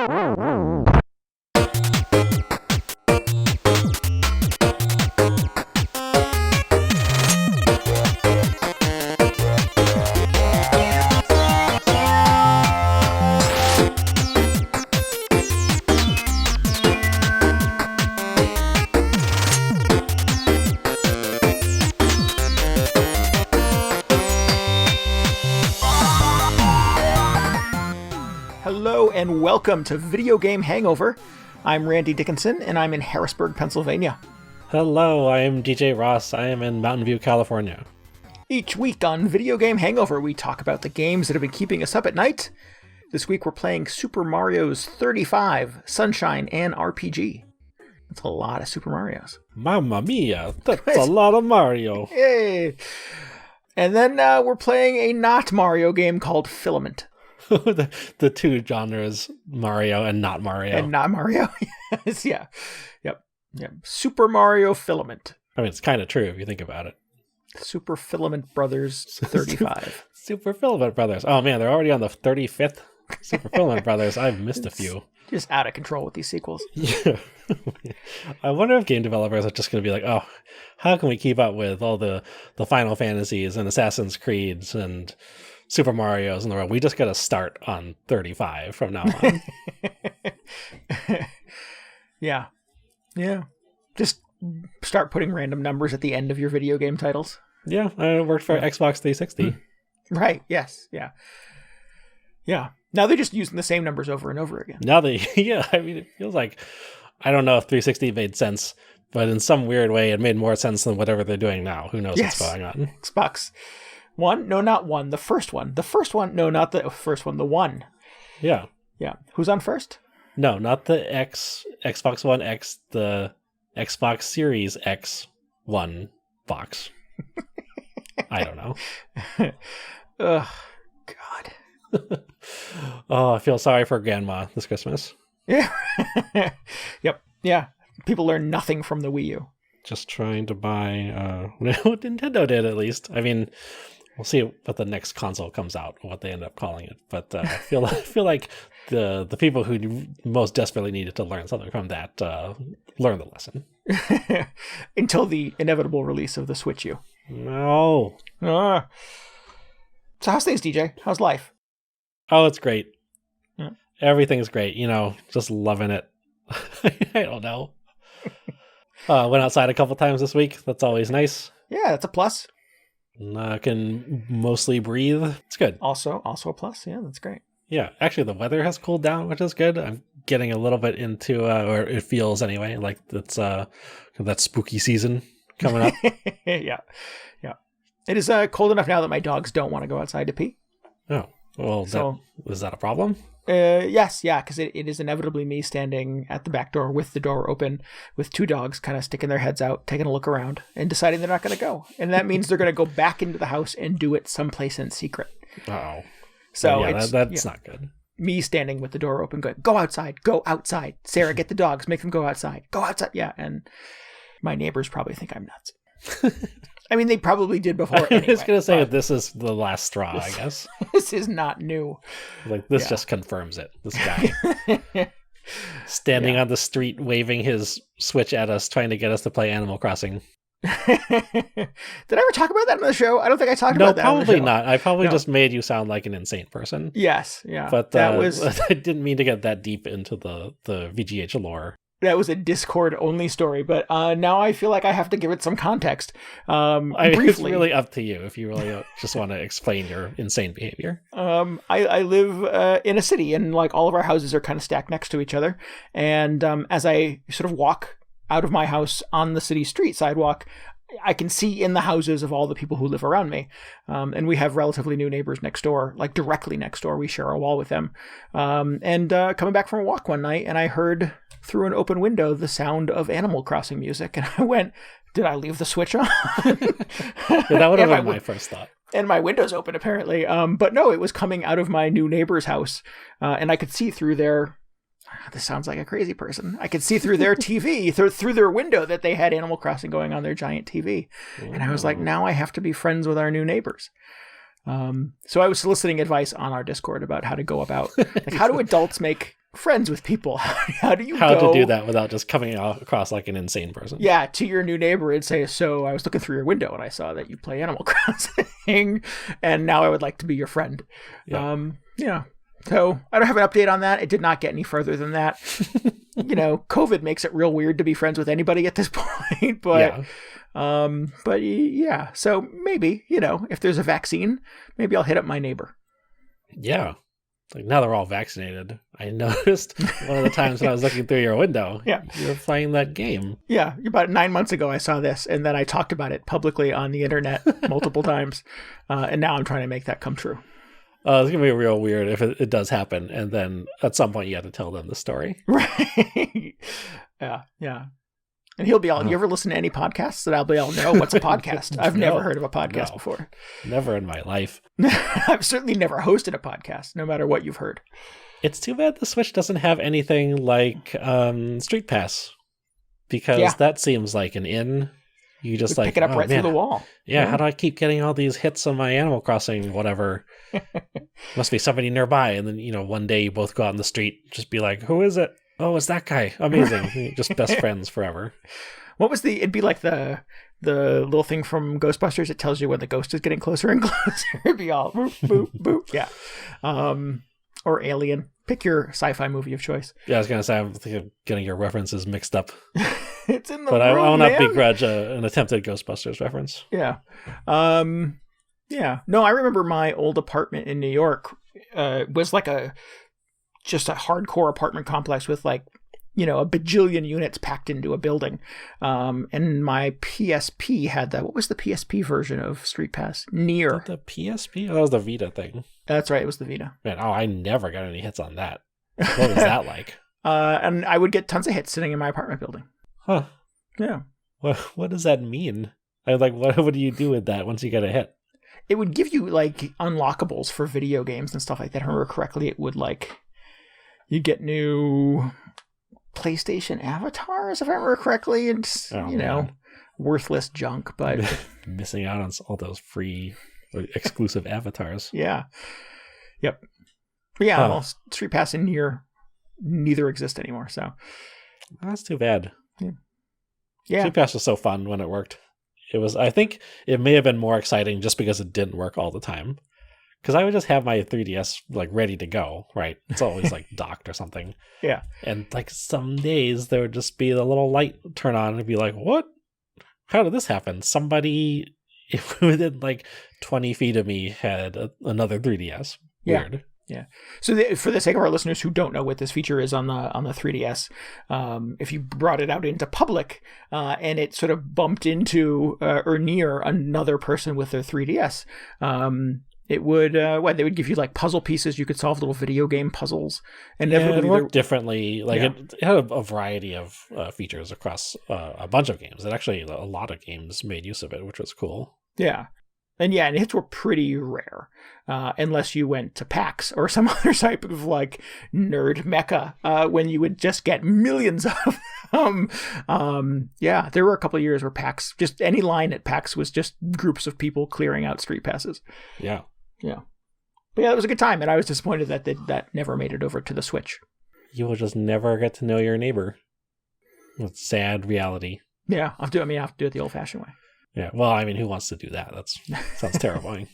Hello and welcome to Video Game Hangover. I'm Randy Dickinson and I'm in Harrisburg, Pennsylvania. Hello, I am DJ Ross. I am in Mountain View, California. Each week on Video Game Hangover, we talk about the games that have been keeping us up at night. This week we're playing Super Mario's 35, Sunshine, and RPG. That's a lot of Super Marios. Mamma mia, that's a lot of Mario. Yay! And then we're playing a not Mario game called Filament. the two genres, Mario and not Mario. And not Mario. Yes, yeah. Yep. Super Mario Filament. I mean, it's kind of true if you think about it. Super Filament Brothers 35. Super Filament Brothers. Oh man, they're already on the 35th Super Filament Brothers. I've missed a few. Just out of control with these sequels. Yeah. I wonder if game developers are just going to be like, oh, how can we keep up with all the Final Fantasies and Assassin's Creeds and Super Mario's in the world? We just got to start on 35 from now on. Yeah. Just start putting random numbers at the end of your video game titles. Yeah, it worked for Xbox 360. Right, yes, yeah. Now they're just using the same numbers over and over again. Now I mean, it feels like, I don't know if 360 made sense, but in some weird way it made more sense than whatever they're doing now. Who knows what's going on? Xbox One? No, not one. The first one. The first one? No, not the first one. The one. Yeah. Who's on first? No, not the Xbox One X, the Xbox Series X1 box. I don't know. Ugh, God. Oh, I feel sorry for Grandma this Christmas. Yeah. Yep. Yeah. People learn nothing from the Wii U. Just trying to buy what Nintendo did, at least. I mean, we'll see what the next console comes out, what they end up calling it. But I feel like the people who most desperately needed to learn something from that learned the lesson. Until the inevitable release of the Switch U. No. So how's things, DJ? How's life? Oh, it's great. Yeah. Everything's great. Just loving it. I don't know. Went outside a couple times this week. That's always nice. Yeah, that's a plus. I can mostly breathe. It's good. Also a plus. Yeah, that's great. Yeah, actually the weather has cooled down, which is good. I'm getting a little bit into, or it feels anyway, like it's that spooky season coming up. Yeah. It is cold enough now that my dogs don't want to go outside to pee. Oh, well, is that a problem? Yes, yeah, because it is inevitably me standing at the back door with the door open with two dogs kind of sticking their heads out, taking a look around and deciding they're not going to go. And that means they're going to go back into the house and do it someplace in secret. Uh-oh. So yeah, that's not good. Me standing with the door open going, go outside. Sarah, get the dogs, make them go outside. Go outside. Yeah, and my neighbors probably think I'm nuts. I mean, they probably did before anyway. I was going to say that this is the last straw, I guess. This is not new. This just confirms it. This guy. Standing on the street, waving his Switch at us, trying to get us to play Animal Crossing. Did I ever talk about that on the show? I don't think I talked about that on the show. No, probably not. I probably just made you sound like an insane person. Yes, yeah. But I didn't mean to get that deep into the VGH lore. That was a Discord-only story, but now I feel like I have to give it some context. Briefly. It's really up to you if you really just want to explain your insane behavior. I live in a city, and like all of our houses are kind of stacked next to each other. And as I sort of walk out of my house on the city street sidewalk, I can see in the houses of all the people who live around me. And we have relatively new neighbors next door, like directly next door. We share a wall with them. And coming back from a walk one night, and I heard through an open window the sound of Animal Crossing music. And I went, did I leave the Switch on? That would have been my first thought. And my window's open, apparently. But no, it was coming out of my new neighbor's house. And I could see through their... This sounds like a crazy person. I could see through their TV, through their window, that they had Animal Crossing going on their giant TV. And I was like, now I have to be friends with our new neighbors. So I was soliciting advice on our Discord about how to go about, like, how do adults make friends with people? How do you How go to do that without just coming across like an insane person? Yeah, to your new neighbor and say, so I was looking through your window and I saw that you play Animal Crossing, and now I would like to be your friend. Yeah. So I don't have an update on that. It did not get any further than that. COVID makes it real weird to be friends with anybody at this point. But yeah. So maybe, if there's a vaccine, maybe I'll hit up my neighbor. Yeah. Like now they're all vaccinated. I noticed one of the times when I was looking through your window, you were playing that game. Yeah, about 9 months ago I saw this, and then I talked about it publicly on the internet multiple times, and now I'm trying to make that come true. It's going to be real weird if it does happen, and then at some point you have to tell them the story. Right. Yeah. And he'll be all, you ever listen to any podcasts? And I'll be all, no, what's a podcast? I've never heard of a podcast before. Never in my life. I've certainly never hosted a podcast, no matter what you've heard. It's too bad the Switch doesn't have anything like Street Pass, because that seems like an in. You just pick it up through the wall. Yeah, how do I keep getting all these hits on my Animal Crossing, whatever? Must be somebody nearby. And then, one day you both go out in the street, just be like, who is it? Oh, it's that guy. Amazing. Just best friends forever. What was it'd be like the little thing from Ghostbusters. It tells you when the ghost is getting closer and closer. It'd be all boop, boop, boop. Yeah. Or Alien. Pick your sci-fi movie of choice. Yeah, I was going to say, I'm getting your references mixed up. It's in the But room, I will not man. begrudge an attempted Ghostbusters reference. Yeah. Yeah. No, I remember my old apartment in New York was like just a hardcore apartment complex with a bajillion units packed into a building. And my PSP had what was the PSP version of Street Pass? Near. The PSP? Oh, that was the Vita thing. That's right. It was the Vita. Man, I never got any hits on that. What was that like? And I would get tons of hits sitting in my apartment building. Huh. Yeah. What does that mean? What do you do with that once you get a hit? It would give you unlockables for video games and stuff like that. If I remember correctly, it would you get new PlayStation avatars, if I remember correctly, and worthless junk, but missing out on all those free exclusive avatars. Yeah. Yep. But yeah, well, Street Pass and Nier neither exist anymore, so that's too bad. Yeah. Street Pass was so fun when it worked. I think it may have been more exciting just because it didn't work all the time. Because I would just have my 3DS ready to go, right? It's always docked or something. Yeah. And some days there would just be the little light turn on and it'd be like, what? How did this happen? Somebody within 20 feet of me had another 3DS. Weird. Yeah. So for the sake of our listeners who don't know what this feature is on the 3DS, if you brought it out into public and it sort of bumped into or near another person with their 3DS, it would they would give you puzzle pieces. You could solve little video game puzzles, and it worked differently. It had a variety of features across a bunch of games. And actually, a lot of games made use of it, which was cool. Yeah. And hits were pretty rare, unless you went to PAX or some other type of nerd mecca, when you would just get millions of them. There were a couple of years where PAX, just any line at PAX was just groups of people clearing out Street Passes. Yeah. Yeah. But it was a good time, and I was disappointed that that never made it over to the Switch. You will just never get to know your neighbor. That's sad reality. Yeah, I'll have to do it the old-fashioned way. Yeah, well, who wants to do that? That sounds terrifying.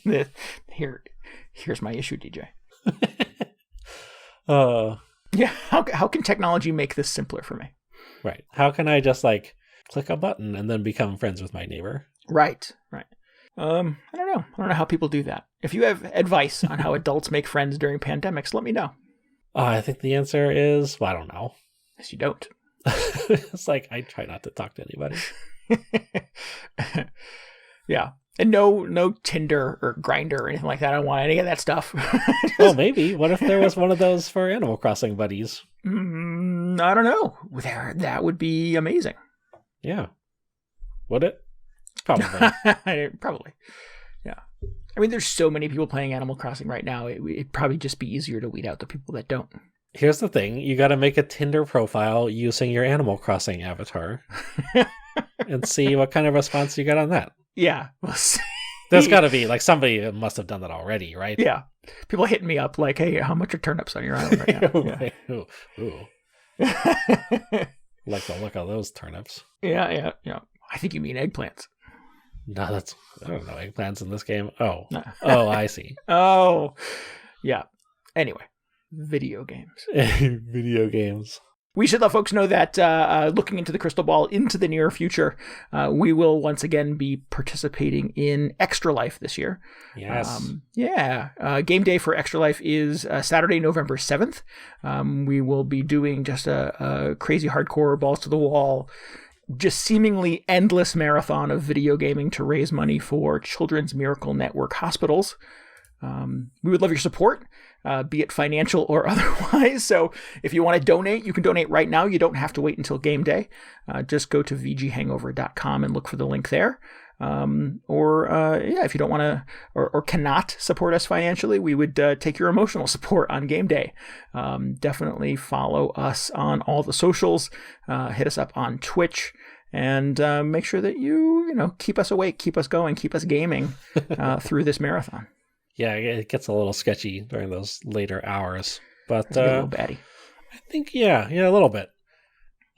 Here's my issue, DJ. Yeah, how can technology make this simpler for me? Right. How can I just click a button and then become friends with my neighbor? Right. I don't know. I don't know how people do that. If you have advice on how adults make friends during pandemics, let me know. I think the answer is, I don't know. Yes, you don't. It's I try not to talk to anybody. Yeah. And no Tinder or Grindr or anything like that. I don't want any of that stuff. Well, maybe. What if there was one of those for Animal Crossing buddies? I don't know. That would be amazing. Yeah. Would it? Probably. Probably. Yeah. There's so many people playing Animal Crossing right now. It'd probably just be easier to weed out the people that don't. Here's the thing. You got to make a Tinder profile using your Animal Crossing avatar and see what kind of response you get on that. Yeah. We'll see. There's got to be somebody must have done that already, right? Yeah. People hitting me up like, hey, how much are turnips on your island right now? Ooh. Like the look of those turnips. Yeah. I think you mean eggplants. No, I don't know, eggplants in this game. Oh. No. Oh, I see. Oh, yeah. Anyway, video games. Video games. We should let folks know that looking into the crystal ball into the near future, we will once again be participating in Extra Life this year. Yes. Game day for Extra Life is Saturday, November 7th. We will be doing just a crazy hardcore balls to the wall, just seemingly endless marathon of video gaming to raise money for Children's Miracle Network hospitals. We would love your support, be it financial or otherwise. So if you want to donate, you can donate right now. You don't have to wait until game day. Just go to VGHangover.com and look for the link there. If you don't want to or cannot support us financially, we would take your emotional support on game day. Definitely follow us on all the socials. Hit us up on Twitch. And make sure that you keep us awake, keep us going, keep us gaming through this marathon. Yeah, it gets a little sketchy during those later hours, but a little batty. I think a little bit.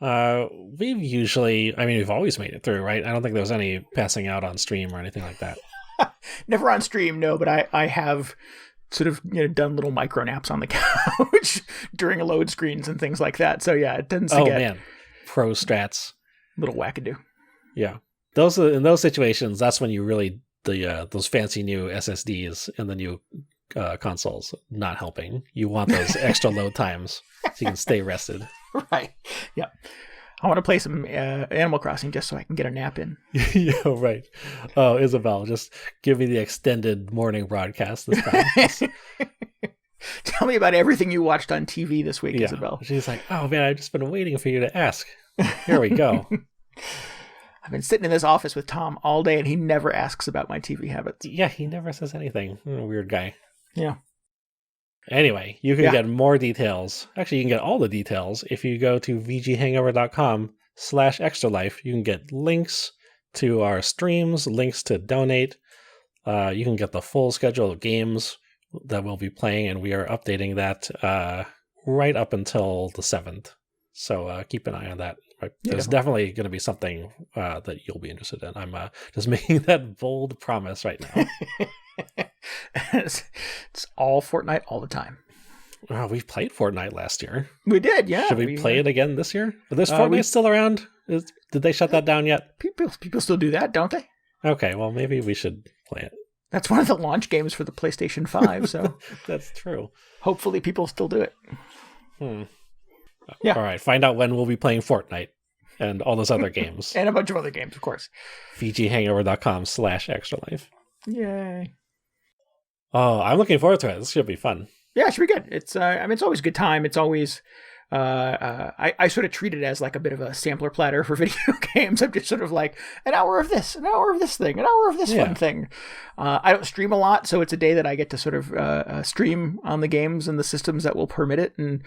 We've always made it through, right? I don't think there was any passing out on stream or anything like that. Never on stream, no, but I have sort of done little micro naps on the couch during load screens and things like that. So yeah, it tends to get pro strats, little wackadoo. Yeah, in those situations, that's when you really those fancy new SSDs in the new consoles not helping. You want those extra load times so you can stay rested. Right. Yeah. I want to play some Animal Crossing just so I can get a nap in. Yeah, right. Oh, Isabel, just give me the extended morning broadcast this time. Tell me about everything you watched on TV this week, Isabel. She's like, oh man, I've just been waiting for you to ask. Here we go. I've been sitting in this office with Tom all day, and he never asks about my TV habits. Yeah, he never says anything. Weird guy. Yeah. Anyway, you can get more details. Actually, you can get all the details if you go to VGHangover.com/extralife. You can get links to our streams, links to donate. You can get the full schedule of games that we'll be playing, and we are updating that right up until the 7th. So keep an eye on that. There's definitely going to be something that you'll be interested in. I'm just making that bold promise right now. It's all Fortnite all the time. Wow, we played Fortnite last year. We did, yeah. Should we play it again this year? Is Fortnite still around? Did they shut that down yet? People still do that, don't they? Okay, well, maybe we should play it. That's one of the launch games for the PlayStation 5, so... That's true. Hopefully people still do it. Yeah. All right, find out when we'll be playing Fortnite and all those other games. And a bunch of other games, of course. VGHangover.com/extralife. Yay. Oh, I'm looking forward to it. This should be fun. Yeah, it should be good. It's it's always a good time. It's always I sort of treat it as like a bit of a sampler platter for video games. I'm just sort of like an hour of this thing, an hour of this fun thing. I don't stream a lot, so it's a day that I get to sort of stream on the games and the systems that will permit it, and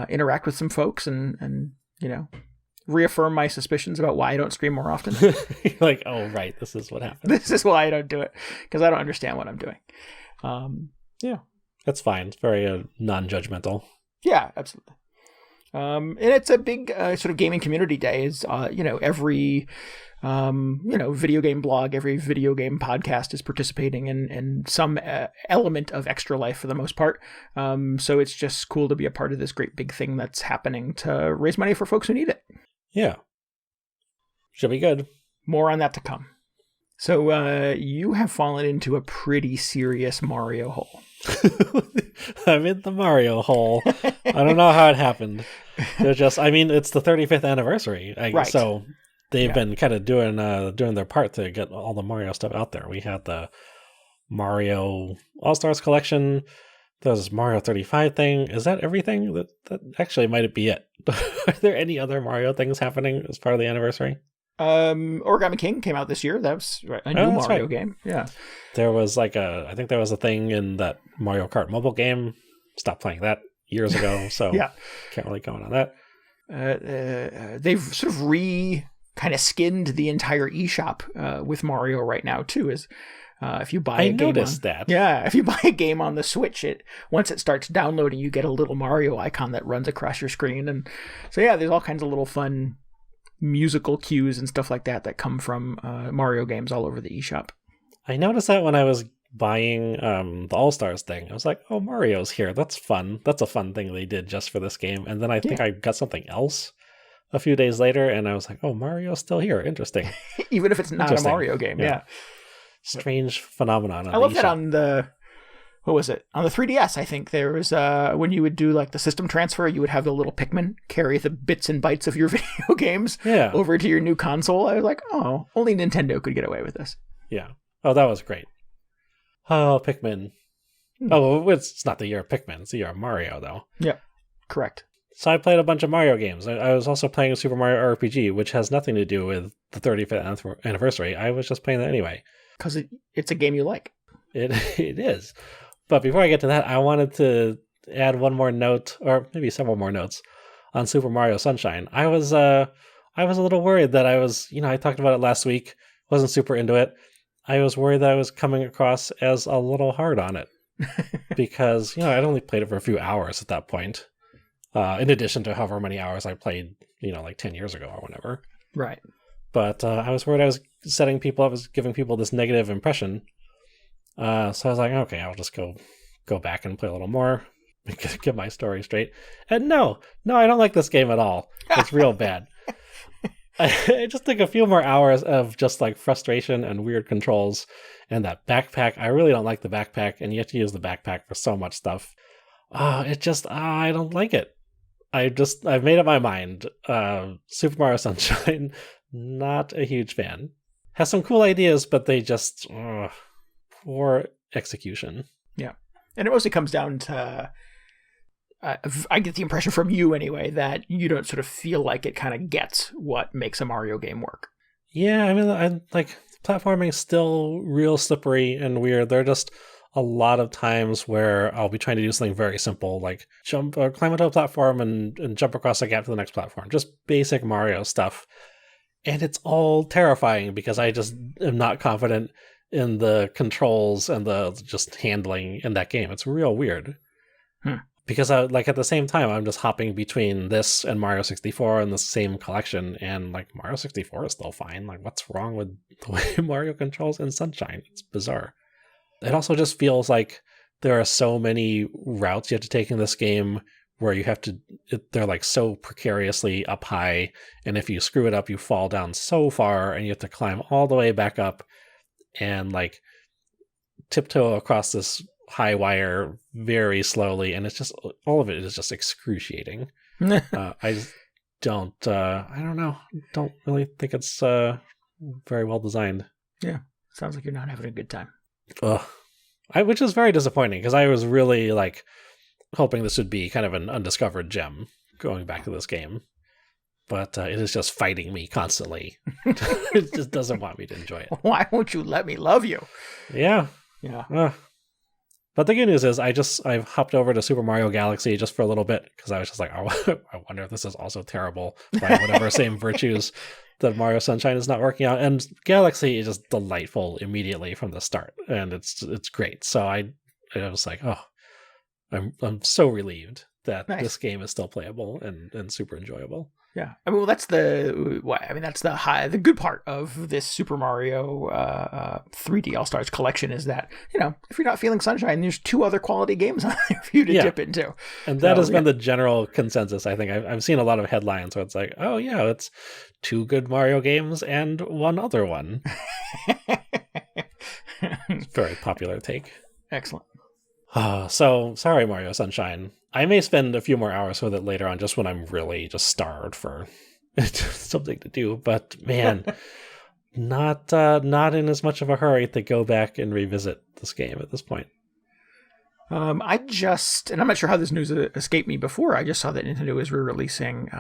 interact with some folks, and reaffirm my suspicions about why I don't stream more often. Like, oh right, this is what happened. This is why I don't do it, because I don't understand what I'm doing. Yeah, that's fine. It's very non-judgmental. Yeah, absolutely. And it's a big sort of gaming community day. Is every video game blog, every video game podcast is participating in some element of Extra Life for the most part. So it's just cool to be a part of this great big thing that's happening to raise money for folks who need it. Yeah, should be good. More on that to come. So you have fallen into a pretty serious Mario hole. I'm in the Mario hole. I don't know how it happened. It's just, it's the 35th anniversary. Right. So they've been kind of doing their part to get all the Mario stuff out there. We had the Mario All-Stars collection. There's this Mario 35 thing. Is that everything? That actually might be it. Are there any other Mario things happening as part of the anniversary? Origami King came out this year. That was a new Mario game. Yeah. There was I think there was a thing in that Mario Kart mobile game. Stopped playing that years ago, so can't really comment on that. They've sort of kind of skinned the entire eShop with Mario right now too. Is If you buy I a game noticed that. Yeah, if you buy a game on the Switch, once it starts downloading, you get a little Mario icon that runs across your screen. And so, yeah, there's all kinds of little fun musical cues and stuff like that come from Mario games all over the eShop. I noticed that when I was buying the All-Stars thing. I was like, oh, Mario's here. That's fun. That's a fun thing they did just for this game. And then I think I got something else a few days later, and I was like, oh, Mario's still here. Interesting. Even if it's not a Mario game, yeah. Strange phenomenon. I love that on the, what was it? On the 3DS, I think there was, when you would do like the system transfer, you would have the little Pikmin carry the bits and bytes of your video games over to your new console. I was like, oh, only Nintendo could get away with this. Yeah. Oh, that was great. Oh, Pikmin. Oh, it's not the year of Pikmin. It's the year of Mario, though. Yeah, correct. So I played a bunch of Mario games. I was also playing a Super Mario RPG, which has nothing to do with the 35th anniversary. I was just playing that anyway. Because it's a game you like. It is. But before I get to that, I wanted to add one more note, or maybe several more notes, on Super Mario Sunshine. I was a little worried that I talked about it last week, wasn't super into it. I was worried that I was coming across as a little hard on it. Because, I'd only played it for a few hours at that point. In addition to however many hours I played, like 10 years ago or whatever. Right. But I was worried I was setting people up, I was giving people this negative impression. So I was like, okay, I'll just go back and play a little more, get my story straight. And no, I don't like this game at all. It's real bad. It just took a few more hours of just like frustration and weird controls. And that backpack, I really don't like the backpack, and you have to use the backpack for so much stuff. I don't like it. I've made up my mind. Super Mario Sunshine, not a huge fan. Has some cool ideas, but they just poor execution. Yeah, and it mostly comes down to I get the impression from you anyway that you don't sort of feel like it kind of gets what makes a Mario game work. Yeah, I mean, I like platforming is still real slippery and weird. There are just a lot of times where I'll be trying to do something very simple, like jump or climb onto a platform and jump across a gap to the next platform. Just basic Mario stuff. And it's all terrifying because I just am not confident in the controls and the just handling in that game. It's real weird. Because at the same time, I'm just hopping between this and Mario 64 in the same collection, and like Mario 64 is still fine. Like, what's wrong with the way Mario controls in Sunshine? It's bizarre. It also just feels like there are so many routes you have to take in this game where you have to, they're like so precariously up high, and if you screw it up, you fall down so far, and you have to climb all the way back up and like tiptoe across this high wire very slowly, and it's just, all of it is just excruciating. I just don't really think it's very well designed. Yeah, sounds like you're not having a good time. Which is very disappointing, because I was really like hoping this would be kind of an undiscovered gem going back to this game, but it is just fighting me constantly. It just doesn't want me to enjoy it. Why won't you let me love you? Yeah. But the good news is I've hopped over to Super Mario Galaxy just for a little bit, because I was just like, oh, I wonder if this is also terrible by whatever same virtues that Mario Sunshine is not working out. And Galaxy is just delightful immediately from the start, and it's great. So I was like, oh, I'm so relieved that this game is still playable and super enjoyable. Yeah, I mean, well, that's the good part of this Super Mario 3D All Stars collection is that, if you're not feeling Sunshine, there's 2 other quality games on there for you to dip into. And that has been the general consensus. I think I've seen a lot of headlines where it's like, oh yeah, it's 2 good Mario games and 1 other one. Very popular take. Excellent. So sorry, Mario Sunshine. I may spend a few more hours with it later on, just when I'm really just starved for something to do. But man, not in as much of a hurry to go back and revisit this game at this point. And I'm not sure how this news escaped me before. I just saw that Nintendo is re-releasing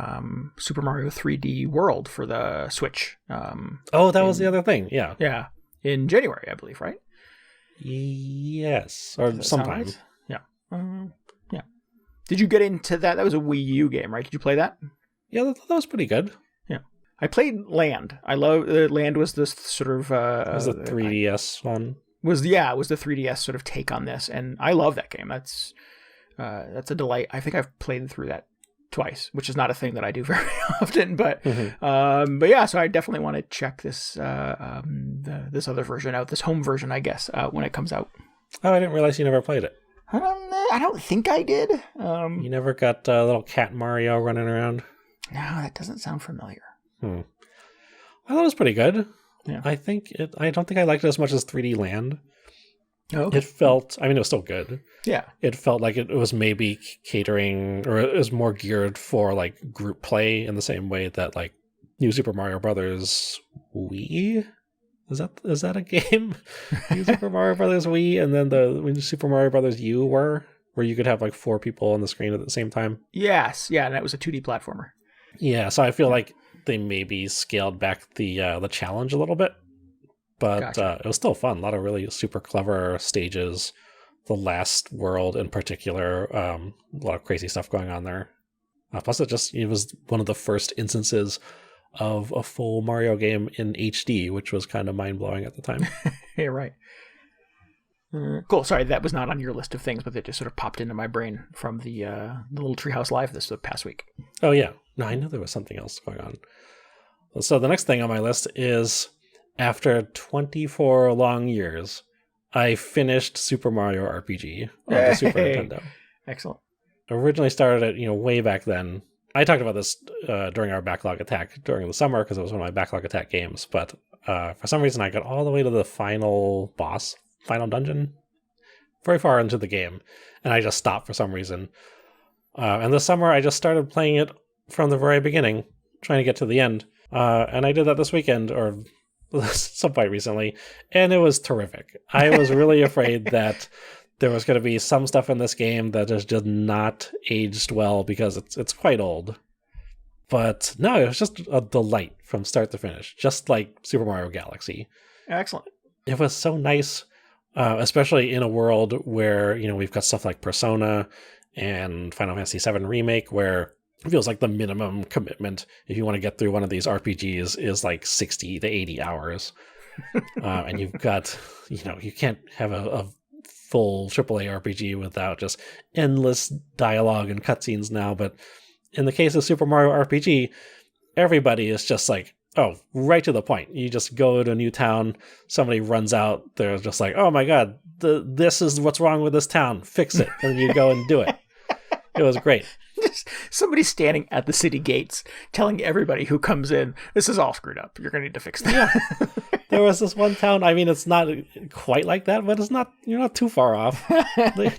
Super Mario 3D World for the Switch. That was the other thing. Yeah. Yeah. In January, I believe, right? Yes. Or sometime. Right? Yeah. Yeah. Did you get into that? That was a Wii U game, right? Did you play that? Yeah, that was pretty good. Yeah. I played Land. I love Land was this sort of... it was the 3DS one. was the 3DS sort of take on this, and I love that game. That's a delight. I think I've played through that twice, which is not a thing that I do very often, but yeah, so I definitely want to check this this other version out, this home version, I guess, when it comes out. Oh, I didn't realize you never played it. I don't think I did. You never got little cat Mario running around? No, that doesn't sound familiar. I thought it was pretty good. Yeah. I don't think I liked it as much as 3D Land. Oh, okay. It felt, it was still good. Yeah. It felt like it was maybe catering, or it was more geared for like group play in the same way that like New Super Mario Brothers Wii. Is that a game? New Super Mario Brothers Wii, and then the Super Mario Brothers U where you could have like 4 people on the screen at the same time. Yes, yeah, and that was a 2D platformer. Yeah, so I feel like they maybe scaled back the challenge a little bit, but Gotcha. It was still fun. A lot of really super clever stages. The last world in particular, a lot of crazy stuff going on there. Plus, it was one of the first instances of a full Mario game in HD, which was kind of mind-blowing at the time. Yeah, right. Cool. Sorry, that was not on your list of things, but it just sort of popped into my brain from the little Treehouse Live this past week. Oh, yeah. No, I knew there was something else going on. So the next thing on my list is, after 24 long years, I finished Super Mario RPG on the Super Nintendo. Excellent. Originally started it, way back then. I talked about this during our backlog attack during the summer because it was one of my backlog attack games. But for some reason, I got all the way to the final boss, final dungeon, very far into the game, and I just stopped for some reason. And this summer, I just started playing it from the very beginning, trying to get to the end. And I did that this weekend, or some point recently, and it was terrific. I was really afraid that there was going to be some stuff in this game that has just not aged well because it's quite old. But no, it was just a delight from start to finish, just like Super Mario Galaxy. Excellent. It was so nice, especially in a world where, we've got stuff like Persona and Final Fantasy VII Remake, where it feels like the minimum commitment if you want to get through one of these RPGs is like 60 to 80 hours. And you've got, you can't have a full AAA RPG without just endless dialogue and cutscenes now. But in the case of Super Mario RPG, everybody is just like, right to the point. You just go to a new town, somebody runs out, they're just like, oh my god, this is what's wrong with this town, fix it. And you go and do it. It was great. Just somebody standing at the city gates telling everybody who comes in, this is all screwed up. You're going to need to fix that. Yeah. There was this one town, it's not quite like that, but you're not too far off.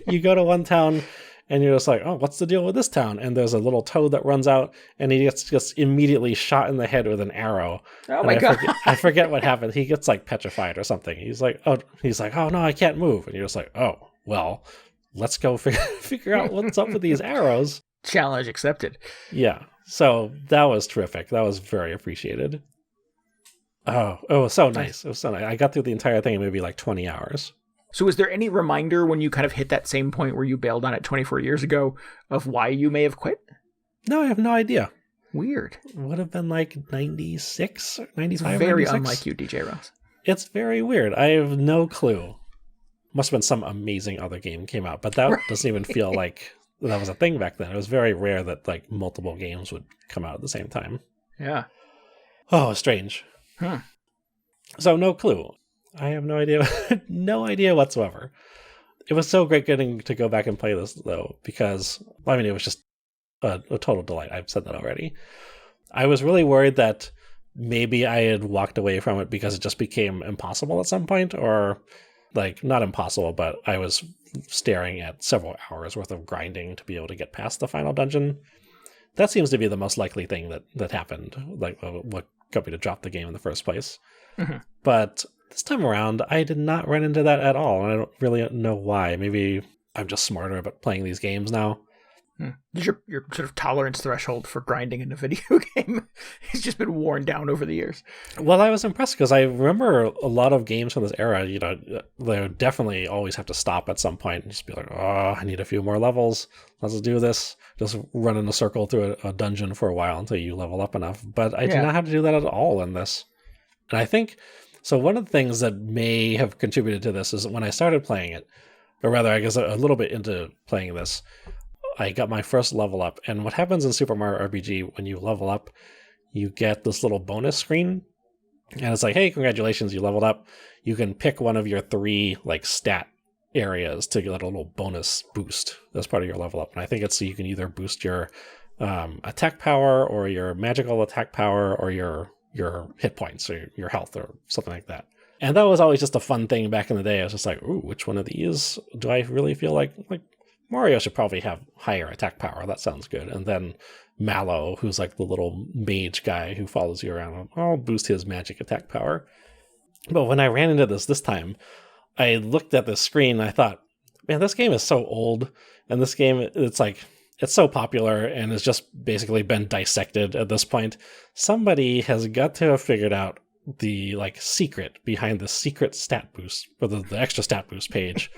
You go to one town and you're just like, oh, what's the deal with this town? And there's a little toad that runs out and he gets just immediately shot in the head with an arrow. Oh my God. I forget what happened. He gets like petrified or something. He's like, oh no, I can't move. And you're just like, oh, well, let's go figure out what's up with these arrows. Challenge accepted. Yeah. So that was terrific. That was very appreciated. Oh, it was so nice. It was so nice. I got through the entire thing in maybe like 20 hours. So was there any reminder when you kind of hit that same point where you bailed on it 24 years ago of why you may have quit? No, I have no idea. Weird. It would have been like 96 or 95. It's very 96. unlike you, DJ Ross. It's very weird. I have no clue. Must have been some amazing other game came out, but that doesn't even feel like that was a thing back then. It was very rare that like multiple games would come out at the same time. Yeah. Oh, strange. Huh. So no clue. I have no idea. No idea whatsoever. It was so great getting to go back and play this though, because it was just a total delight. I've said that already. I was really worried that maybe I had walked away from it because it just became impossible at some point, or like not impossible, but I was staring at several hours worth of grinding to be able to get past the final dungeon. That seems to be the most likely thing that happened, like what got me to drop the game in the first place. Mm-hmm. But this time around, I did not run into that at all, and I don't really know why. Maybe I'm just smarter about playing these games now. Does your sort of tolerance threshold for grinding in a video game has just been worn down over the years? Well, I was impressed because I remember a lot of games from this era, they would definitely always have to stop at some point and just be like, oh, I need a few more levels. Let's do this. Just run in a circle through a dungeon for a while until you level up enough. But I did not have to do that at all in this. And I think So one of the things that may have contributed to this is when I started playing it, or rather, I guess a little bit into playing this, I got my first level up. And what happens in Super Mario RPG when you level up, you get this little bonus screen. And it's like, hey, congratulations, you leveled up. You can pick one of your 3 like stat areas to get a little bonus boost as part of your level up. And I think it's so you can either boost your attack power or your magical attack power or your hit points or your health or something like that. And that was always just a fun thing back in the day. I was just like, ooh, which one of these do I really feel like Mario should probably have higher attack power. That sounds good. And then Mallow, who's like the little mage guy who follows you around, I'll boost his magic attack power. But when I ran into this time, I looked at the screen and I thought, man, this game is so old. And this game, it's so popular and has just basically been dissected at this point. Somebody has got to have figured out the secret behind the secret stat boost, or the extra stat boost page.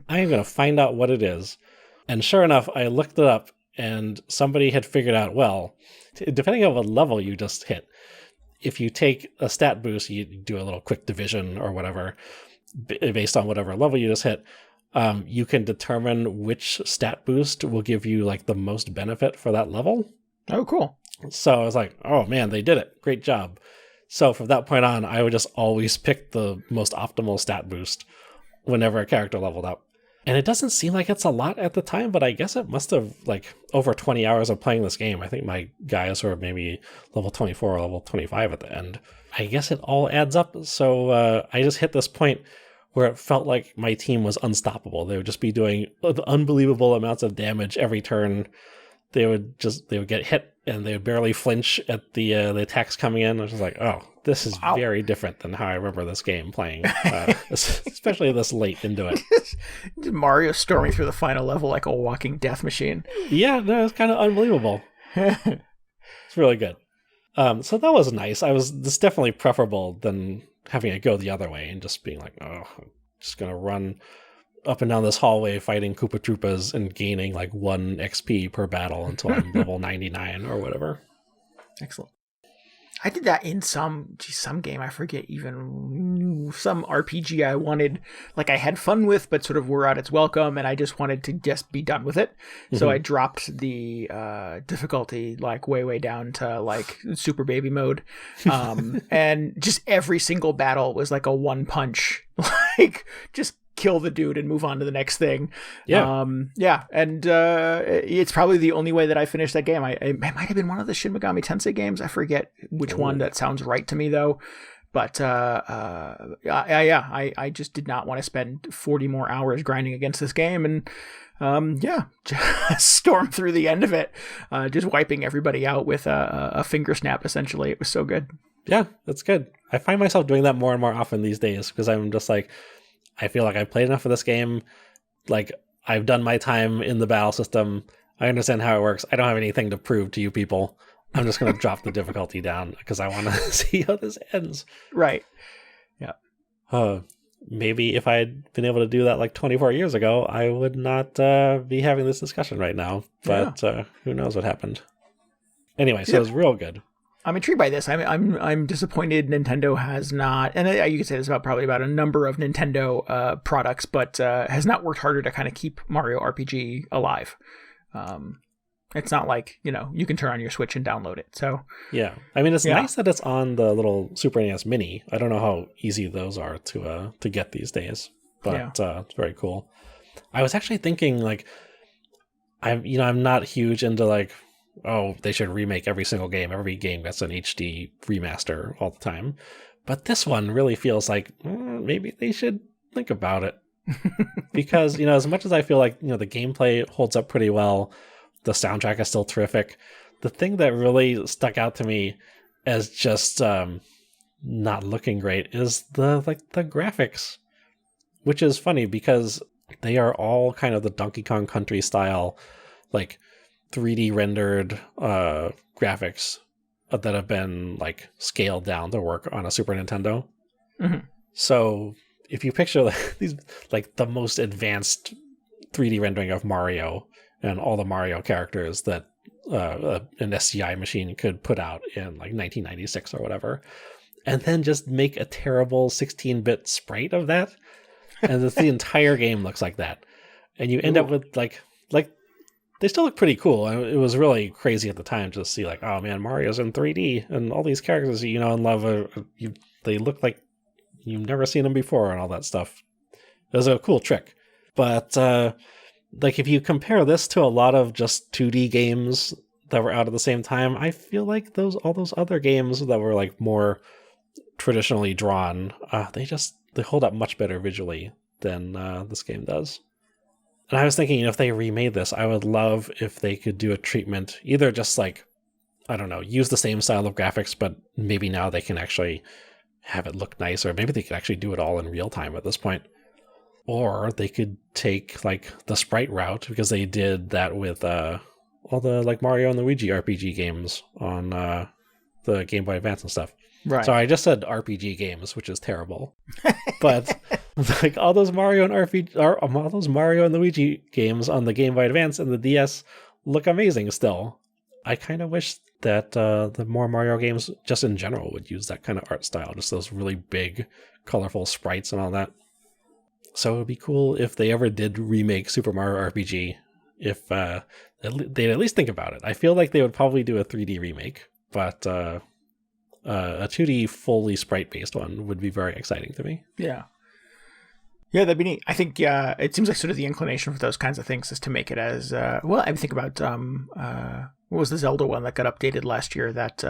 I am going to find out what it is. And sure enough, I looked it up and somebody had figured out, well, depending on what level you just hit, if you take a stat boost, you do a little quick division or whatever, based on whatever level you just hit, you can determine which stat boost will give you the most benefit for that level. Oh, cool. So I was like, oh man, they did it. Great job. So from that point on, I would just always pick the most optimal stat boost whenever a character leveled up. And it doesn't seem like it's a lot at the time, but I guess it must have over 20 hours of playing this game. I think my guys were maybe level 24 or level 25 at the end. I guess it all adds up. So I just hit this point where it felt like my team was unstoppable. They would just be doing unbelievable amounts of damage every turn. They would get hit and they would barely flinch at the attacks coming in. I was just like, oh, this is very different than how I remember this game playing, especially this late into it. Mario storming through the final level like a walking death machine. Yeah, no, it's kind of unbelievable. It's really good. So that was nice. This definitely preferable than having it go the other way and just being like, oh, I'm just going to run up and down this hallway fighting Koopa Troopas and gaining 1 XP per battle until I'm level 99 or whatever. Excellent. I did that in some game, I forget, even some RPG I wanted, I had fun with, but sort of wore out its welcome, and I just wanted to just be done with it. Mm-hmm. So I dropped the difficulty way down to super baby mode. And just every single battle was a one punch, just kill the dude and move on to the next thing. And it's probably the only way that I finished that game. It might have been one of the Shin Megami Tensei games. I forget which one. That sounds right to me though. But I just did not want to spend 40 more hours grinding against this game, and just storm through the end of it, just wiping everybody out with a finger snap. Essentially, it was so good. Yeah, that's good. I find myself doing that more and more often these days because I'm just I feel like I've played enough of this game. I've done my time in the battle system. I understand how it works. I don't have anything to prove to you people. I'm just going to drop the difficulty down because I want to see how this ends. Right. Yeah. Maybe if I had been able to do that 24 years ago, I would not be having this discussion right now. But who knows what happened. Anyway, so it was real good. I'm intrigued by this. I'm disappointed Nintendo has not, and you could say this probably about a number of Nintendo products, but has not worked harder to kind of keep Mario RPG alive. It's not you can turn on your Switch and download it. So yeah, I mean it's nice that it's on the little Super NES Mini. I don't know how easy those are to get these days, but it's very cool. I was actually thinking I'm not huge into they should remake every single game. Every game gets an HD remaster all the time. But this one really feels maybe they should think about it. Because, as much as I feel the gameplay holds up pretty well, the soundtrack is still terrific. The thing that really stuck out to me as just not looking great is the graphics. Which is funny because they are all kind of the Donkey Kong Country style, 3D rendered graphics that have been scaled down to work on a Super Nintendo. Mm-hmm. So if you picture these the most advanced 3D rendering of Mario and all the Mario characters that an SCI machine could put out in 1996 or whatever, and then just make a terrible 16-bit sprite of that, and the entire game looks like that, and you end up with like they still look pretty cool. It was really crazy at the time to see like, oh man, Mario's in 3D and all these characters and love they look like you've never seen them before and all that stuff. It was a cool trick. But like if you compare this to a lot of just 2D games that were out at the same time, I feel like all those other games that were like more traditionally drawn, they hold up much better visually than this game does. And I was thinking, if they remade this, I would love if they could do a treatment, either just like, I don't know, use the same style of graphics, but maybe now they can actually have it look nice, or maybe they could actually do it all in real time at this point. Or they could take like the sprite route, because they did that with all the like Mario and Luigi RPG games on the Game Boy Advance and stuff. Right. So I just said RPG games, which is terrible. But like all those Mario and Luigi games on the Game Boy Advance and the DS look amazing still. I kind of wish that the more Mario games just in general would use that kind of art style, just those really big, colorful sprites and all that. So it would be cool if they ever did remake Super Mario RPG, if they'd at least think about it. I feel like they would probably do a 3D remake, but a 2D fully sprite-based one would be very exciting to me. Yeah. Yeah, that'd be neat. I think it seems like sort of the inclination for those kinds of things is to make it as well. I think about what was the Zelda one that got updated last year? That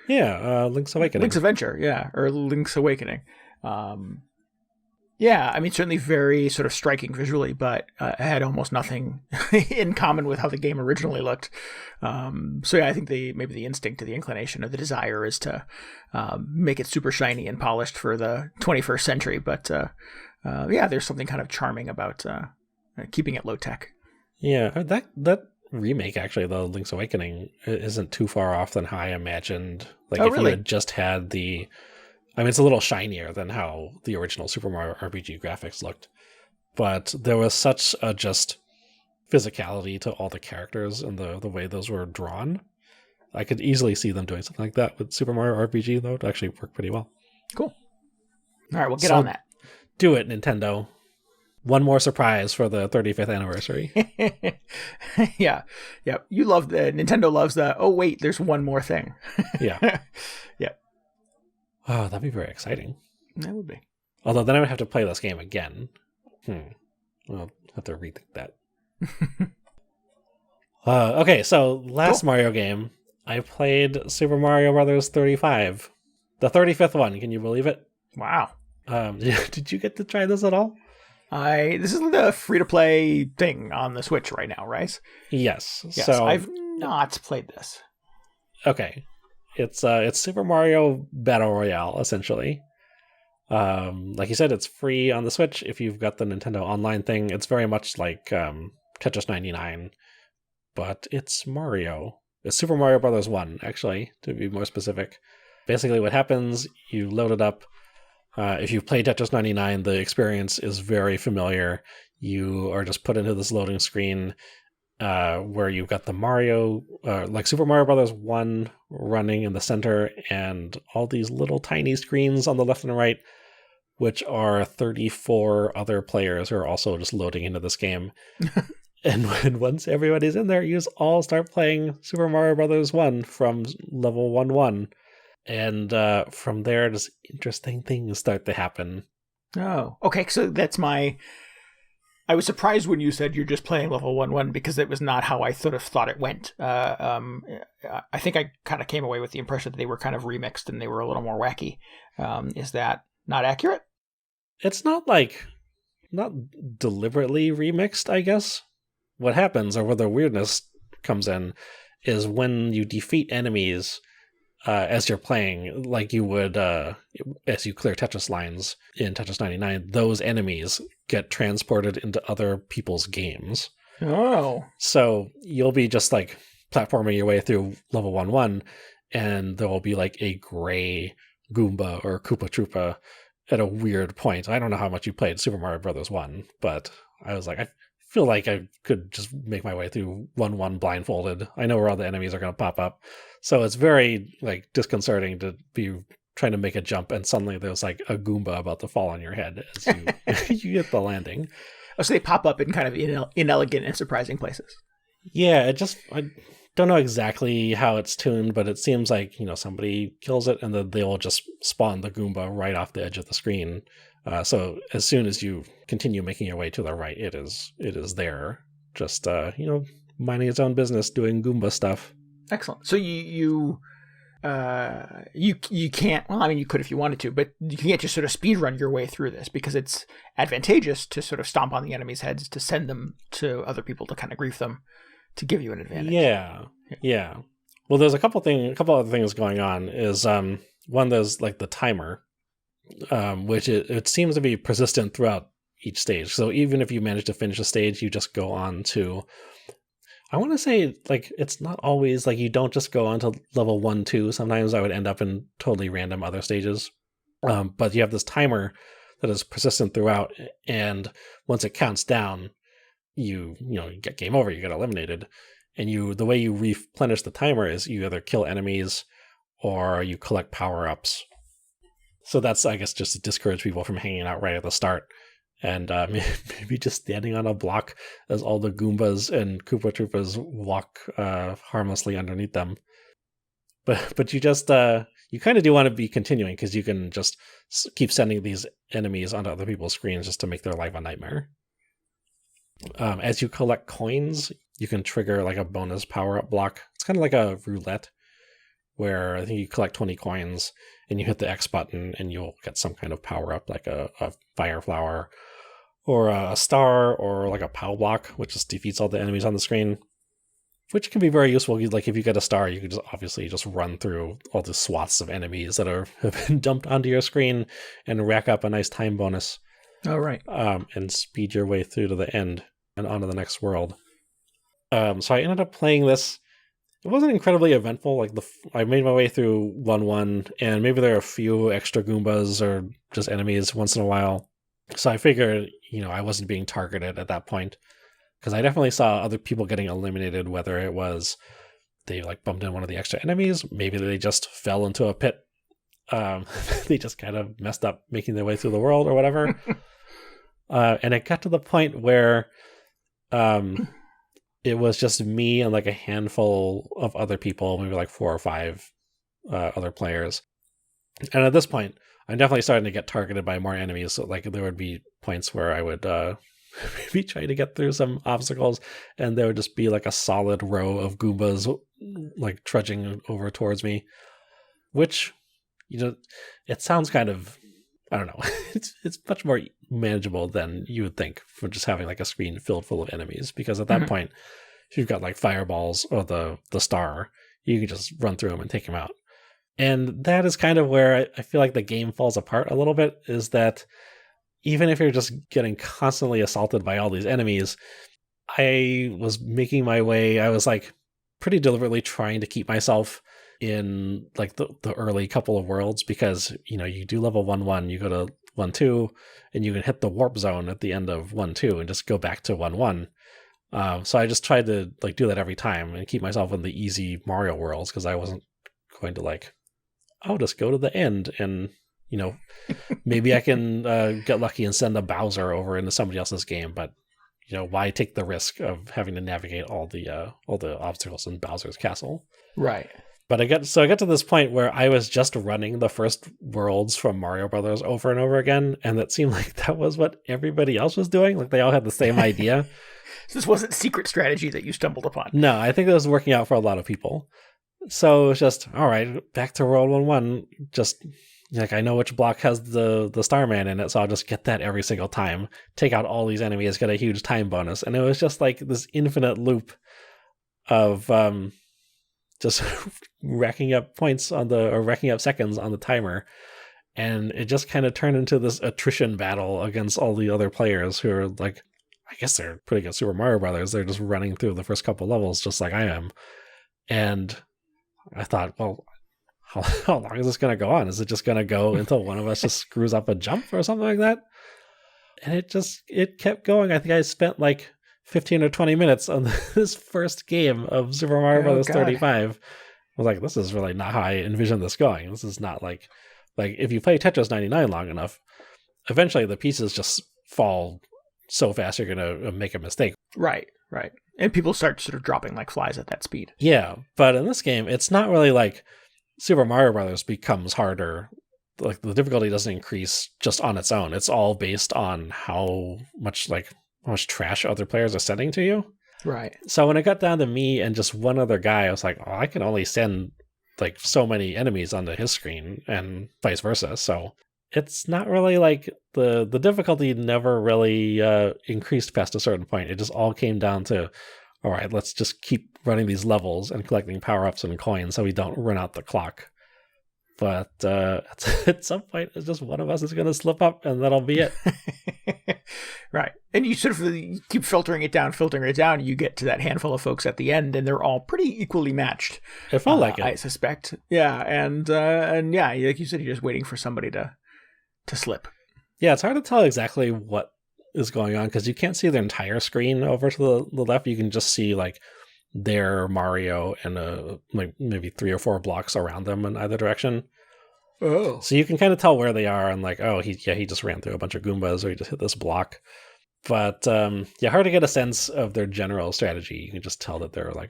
Link's Awakening. Link's Adventure, or Link's Awakening. Yeah, I mean, certainly very sort of striking visually, but it had almost nothing in common with how the game originally looked. So yeah, I think maybe the instinct or the inclination or the desire is to make it super shiny and polished for the 21st century. But yeah, there's something kind of charming about keeping it low tech. Yeah, that remake, actually, the Link's Awakening, isn't too far off than how I imagined. Like, if you had just had it's a little shinier than how the original Super Mario RPG graphics looked, but there was such a just physicality to all the characters and the way those were drawn. I could easily see them doing something like that with Super Mario RPG, though. It actually worked pretty well. Cool. All right, we'll get on that. Do it, Nintendo. One more surprise for the 35th anniversary. Yeah. You love Nintendo loves oh wait, there's one more thing. Yeah. Yeah. Oh, that'd be very exciting. That would be. Although then I would have to play this game again. I'll have to rethink that. Okay, so last Mario game, I played Super Mario Brothers 35. The 35th one, can you believe it? Wow. Did you get to try this at all? This is the free-to-play thing on the Switch right now, right? Yes. So I've not played this. Okay. It's Super Mario Battle Royale, essentially. Like you said, it's free on the Switch if you've got the Nintendo Online thing. It's very much like Tetris 99, but it's Mario. It's Super Mario Brothers 1, actually, to be more specific. Basically what happens, you load it up. If you've played Tetris 99, the experience is very familiar. You are just put into this loading screen where you've got the Mario, like Super Mario Brothers 1 running in the center, and all these little tiny screens on the left and right, which are 34 other players who are also just loading into this game. And once everybody's in there, you just all start playing Super Mario Brothers 1 from level 1-1. And from there, just interesting things start to happen. Oh, okay. So that's I was surprised when you said you're just playing level 1-1 because it was not how I sort of thought it went. I think I kind of came away with the impression that they were kind of remixed and they were a little more wacky. Is that not accurate? It's not deliberately remixed, I guess. What happens, or where the weirdness comes in, is when you defeat enemies as you're playing, like you would as you clear Tetris lines in Tetris 99, those enemies get transported into other people's games. Oh. So you'll be just like platforming your way through level 1-1, and there will be like a gray Goomba or Koopa Troopa at a weird point. I don't know how much you played Super Mario Brothers 1, but I was like, I feel like I could just make my way through 1-1 blindfolded. I know where all the enemies are going to pop up. So it's very like disconcerting to be trying to make a jump, and suddenly there's like a Goomba about to fall on your head as you you get the landing. Oh, so they pop up in kind of inelegant and surprising places. Yeah, I don't know exactly how it's tuned, but it seems like, somebody kills it and then they will just spawn the Goomba right off the edge of the screen. So as soon as you continue making your way to the right, it is there, just minding its own business, doing Goomba stuff. Excellent. So you can't. Well, I mean, you could if you wanted to, but you can't just sort of speed run your way through this because it's advantageous to sort of stomp on the enemy's heads, to send them to other people to kind of grief them, to give you an advantage. Yeah. Well, there's a couple other things going on. Is one, there's like the timer, which it seems to be persistent throughout each stage. So even if you manage to finish a stage, you just go on to, I want to say, like, it's not always like you don't just go on to level 1, 2. Sometimes I would end up in totally random other stages. But you have this timer that is persistent throughout, and once it counts down, you get game over, you get eliminated. And the way you replenish the timer is you either kill enemies or you collect power-ups. So that's, I guess, just to discourage people from hanging out right at the start. And maybe just standing on a block as all the Goombas and Koopa Troopas walk harmlessly underneath them. But you just, you kind of do want to be continuing, because you can just keep sending these enemies onto other people's screens just to make their life a nightmare. As you collect coins, you can trigger like a bonus power-up block. It's kind of like a roulette, where I think you collect 20 coins and you hit the X button and you'll get some kind of power-up, like a fire flower or a star or like a POW block, which just defeats all the enemies on the screen, which can be very useful. Like if you get a star, you can just obviously just run through all the swaths of enemies that have been dumped onto your screen and rack up a nice time bonus. Oh, right. And speed your way through to the end and onto the next world. So I ended up playing this. It wasn't incredibly eventful. Like I made my way through 1-1, and maybe there are a few extra Goombas or just enemies once in a while. So I figured, I wasn't being targeted at that point, because I definitely saw other people getting eliminated, whether it was they like bumped in one of the extra enemies, maybe they just fell into a pit. They just kind of messed up making their way through the world or whatever. And it got to the point where it was just me and like a handful of other people, maybe like 4 or 5 other players. And at this point, I'm definitely starting to get targeted by more enemies. So like there would be points where I would maybe try to get through some obstacles, and there would just be like a solid row of Goombas like trudging over towards me, which, it sounds kind of, I don't know, it's much more manageable than you would think for just having like a screen filled full of enemies, because at that point, if you've got like fireballs or the star, you can just run through them and take them out. And that is kind of where I feel like the game falls apart a little bit, is that even if you're just getting constantly assaulted by all these enemies, I was making my way, I was like pretty deliberately trying to keep myself in like the early couple of worlds, because you do level 1-1, you go to 1-2, and you can hit the warp zone at the end of 1-2 and just go back to 1-1. So I just tried to like do that every time and keep myself in the easy Mario worlds, because I wasn't going to like, I'll just go to the end and maybe I can get lucky and send a Bowser over into somebody else's game, but why take the risk of having to navigate all the obstacles in Bowser's castle? Right. But I got to this point where I was just running the first worlds from Mario Brothers over and over again, and it seemed like that was what everybody else was doing. Like they all had the same idea. So this wasn't secret strategy that you stumbled upon. No, I think that was working out for a lot of people. So it's just, all right, back to World 1-1. Just like I know which block has the Starman in it, so I'll just get that every single time. Take out all these enemies, get a huge time bonus, and it was just like this infinite loop of just racking up points racking up seconds on the timer. And it just kind of turned into this attrition battle against all the other players who are like, I guess they're pretty good Super Mario Brothers. They're just running through the first couple levels just like I am. And I thought, well, how long is this going to go on? Is it just going to go until one of us just screws up a jump or something like that? And it kept going. I think I spent like 15 or 20 minutes on this first game of Super Mario Bros. 35. I was like, this is really not how I envisioned this going. This is not like Like, if you play Tetris 99 long enough, eventually the pieces just fall so fast you're going to make a mistake. Right. And people start sort of dropping like flies at that speed. Yeah, but in this game, it's not really like Super Mario Brothers becomes harder. Like, the difficulty doesn't increase just on its own. It's all based on how much trash other players are sending to you. Right. So when it got down to me and just one other guy, I was like, oh, I can only send like so many enemies onto his screen and vice versa. So it's not really like the difficulty never really increased past a certain point. It just all came down to, all right, let's just keep running these levels and collecting power-ups and coins so we don't run out the clock. But at some point, it's just one of us is going to slip up, and that'll be it. Right. And you sort of keep filtering it down, you get to that handful of folks at the end, and they're all pretty equally matched. It felt like it. I suspect. Yeah, and yeah, like you said, you're just waiting for somebody to slip. Yeah, it's hard to tell exactly what is going on, because you can't see their entire screen over to the left. You can just see, like, their Mario and like maybe 3 or 4 blocks around them in either direction. Oh. So you can kind of tell where they are, and like, oh, he just ran through a bunch of Goombas, or he just hit this block. But yeah, hard to get a sense of their general strategy. You can just tell that they're like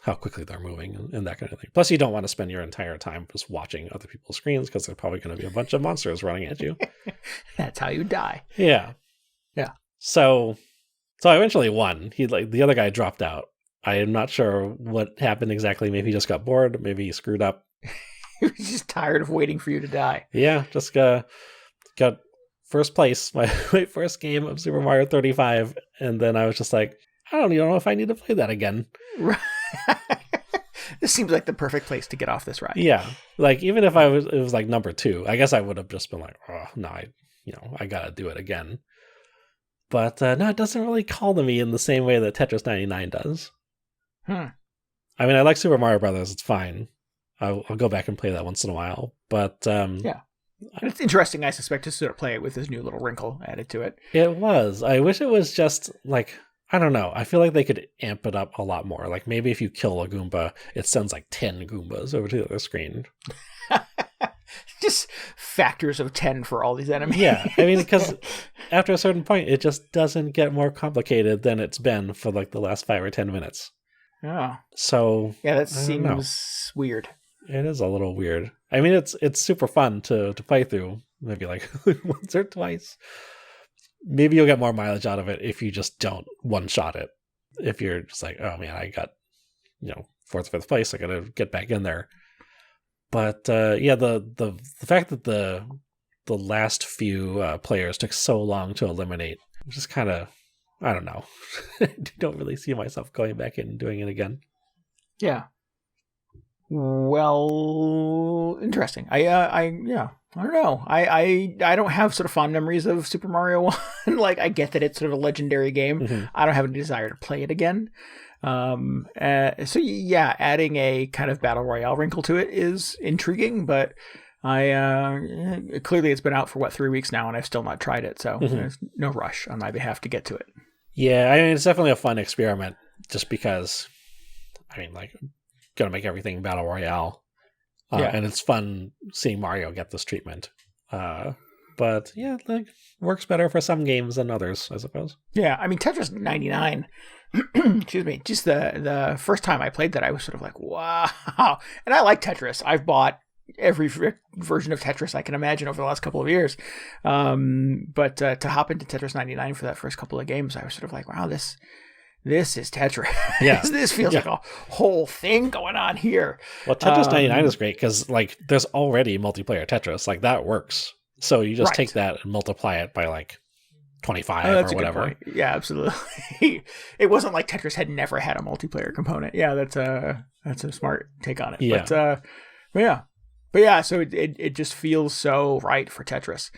how quickly they're moving and that kind of thing. Plus, you don't want to spend your entire time just watching other people's screens, because there's probably going to be a bunch of monsters running at you. That's how you die. Yeah. So I eventually won. The other guy dropped out. I am not sure what happened exactly. Maybe he just got bored. Maybe he screwed up. He was just tired of waiting for you to die. Yeah, just got first place, my first game of Super Mario 35, and then I was just like, I don't even know if I need to play that again. Right. This seems like the perfect place to get off this ride. Yeah, like, even if it was like number 2, I guess I would have just been like, oh no, I gotta do it again. But no, it doesn't really call to me in the same way that Tetris 99 does. I mean, I like Super Mario Brothers. It's fine. I'll go back and play that once in a while. But yeah, and it's interesting, I suspect, to sort of play it with this new little wrinkle added to it. It was. I wish it was just like, I don't know. I feel like they could amp it up a lot more. Like, maybe if you kill a Goomba, it sends like 10 Goombas over to the other screen. Just factors of 10 for all these enemies. Yeah, I mean, because after a certain point, it just doesn't get more complicated than it's been for like the last 5 or 10 minutes. Oh. So yeah, that seems weird. It is a little weird. I mean, it's super fun to play through, maybe like once or twice. Maybe you'll get more mileage out of it if you just don't one-shot it. If you're just like, oh man, I got 4th or 5th place, I gotta get back in there. But yeah, the fact that the last few players took so long to eliminate, just kind of, I don't know. I don't really see myself going back in and doing it again. Yeah. Well, interesting. I don't know. I don't have sort of fond memories of Super Mario 1. Like, I get that it's sort of a legendary game. Mm-hmm. I don't have any desire to play it again. So yeah, adding a kind of battle royale wrinkle to it is intriguing, but clearly it's been out for 3 weeks now, and I've still not tried it. So there's no rush on my behalf to get to it. Yeah, I mean, it's definitely a fun experiment, just because, I mean, like, gotta make everything battle royale, and it's fun seeing Mario get this treatment. But yeah, like, works better for some games than others, I suppose. Yeah, I mean, Tetris 99. Excuse me. Just the first time I played that, I was sort of like, wow. And I like Tetris. I've bought every version of Tetris I can imagine over the last couple of years. But to hop into Tetris 99 for that first couple of games, I was sort of like, wow, this is Tetris. Yeah. This feels like a whole thing going on here. Well, Tetris 99 is great because, like, there's already multiplayer Tetris. Like, that works. So you just take that and multiply it by, like, 25 or whatever. Yeah, absolutely. It wasn't like Tetris had never had a multiplayer component. Yeah, that's a smart take on it. Yeah. But yeah, so it just feels so right for Tetris.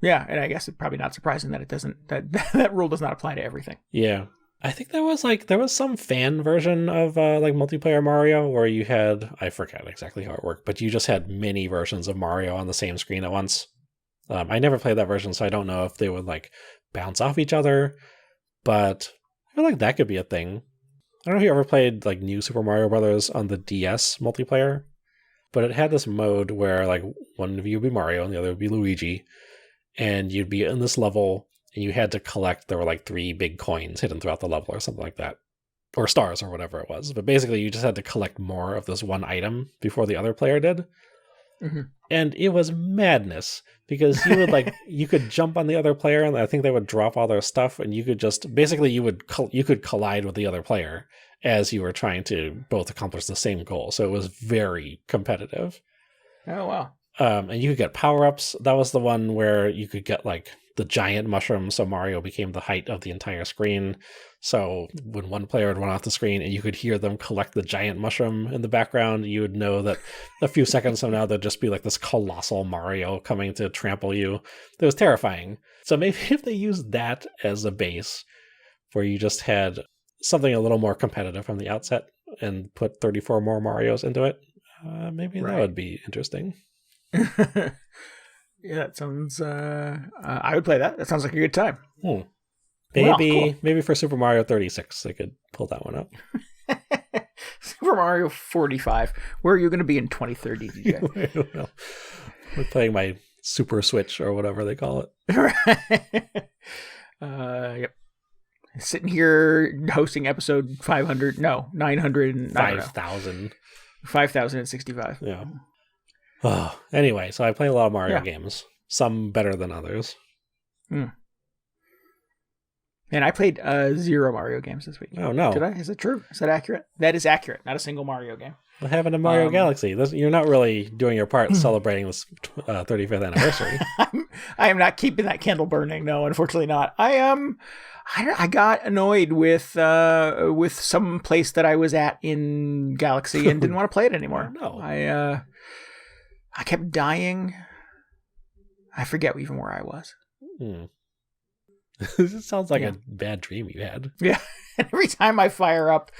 Yeah, and I guess it's probably not surprising that it doesn't, that rule does not apply to everything. Yeah. I think there was some fan version of like multiplayer Mario where you had, I forget exactly how it worked, but you just had many versions of Mario on the same screen at once. I never played that version, so I don't know if they would like bounce off each other, but I feel like that could be a thing. I don't know if you ever played like New Super Mario Brothers on the DS multiplayer. but it had this mode where like one of you would be Mario and the other would be Luigi, and you'd be in this level and you had to collect, there were like 3 big coins hidden throughout the level or something like that, or stars or whatever it was. But basically you just had to collect more of this one item before the other player did. Mm-hmm. And it was madness because you would like, you could jump on the other player and I think they would drop all their stuff and you could just, basically you could collide with the other player as you were trying to both accomplish the same goal. So it was very competitive. Oh, wow. And you could get power-ups. That was the one where you could get like the giant mushroom, so Mario became the height of the entire screen. So when one player would run off the screen and you could hear them collect the giant mushroom in the background, you would know that a few seconds from now there'd just be like this colossal Mario coming to trample you. It was terrifying. So maybe if they used that as a base, where you just had something a little more competitive from the outset and put 34 more Marios into it, maybe that would be interesting. Yeah, that sounds. I would play that. That sounds like a good time. Maybe for Super Mario 36, they could pull that one up. Super Mario 45. Where are you going to be in 2030, DJ? Well, we're playing my Super Switch or whatever they call it. Yep. Sitting here hosting episode 500. No, 900. 5,000. 5,065. Yeah. Oh, anyway, so I play a lot of Mario games, some better than others. And I played 0 Mario games this week. Oh, no. Did I? Is that true? Is that accurate? That is accurate. Not a single Mario game. What happened to Mario Galaxy? You're not really doing your part celebrating this 35th anniversary. I am not keeping that candle burning. No, unfortunately not. I got annoyed with some place that I was at in Galaxy and didn't want to play it anymore. No. I kept dying. I forget even where I was. This sounds like a bad dream you had. Yeah. Every time I fire up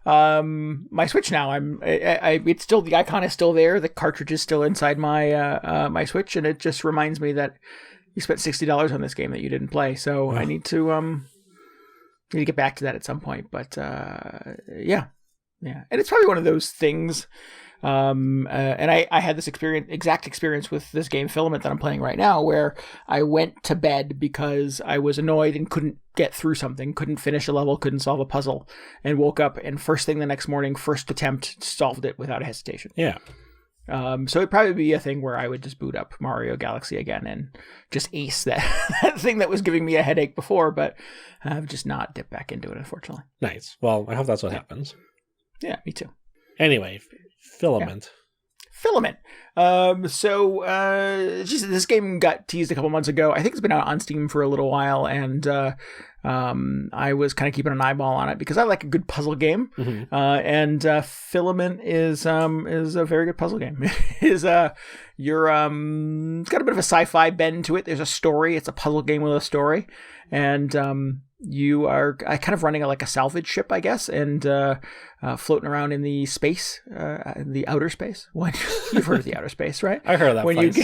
my Switch now, it's still, the icon is still there. The cartridge is still inside my my Switch, and it just reminds me that you spent $60 on this game that you didn't play. So I need to get back to that at some point. But yeah, and it's probably one of those things. And I had this exact experience with this game Filament that I'm playing right now, where I went to bed because I was annoyed and couldn't get through something, couldn't finish a level, couldn't solve a puzzle, and woke up and first thing the next morning, first attempt, solved it without hesitation. Yeah. So it'd probably be a thing where I would just boot up Mario Galaxy again and just ace that thing that was giving me a headache before, but I've just not dipped back into it, unfortunately. Nice. Well, I hope that's what happens. Yeah, me too. Anyway, Filament. Filament. This game got teased a couple months ago. I think it's been out on Steam for a little while, and I was kind of keeping an eyeball on it because I like a good puzzle game. Mm-hmm. And Filament is a very good puzzle game. It's got a bit of a sci-fi bend to it. There's a story. It's a puzzle game with a story, and you are kind of running like a salvage ship, I guess, and floating around in the space, the outer space. You've heard of the outer space, right? I heard of that place.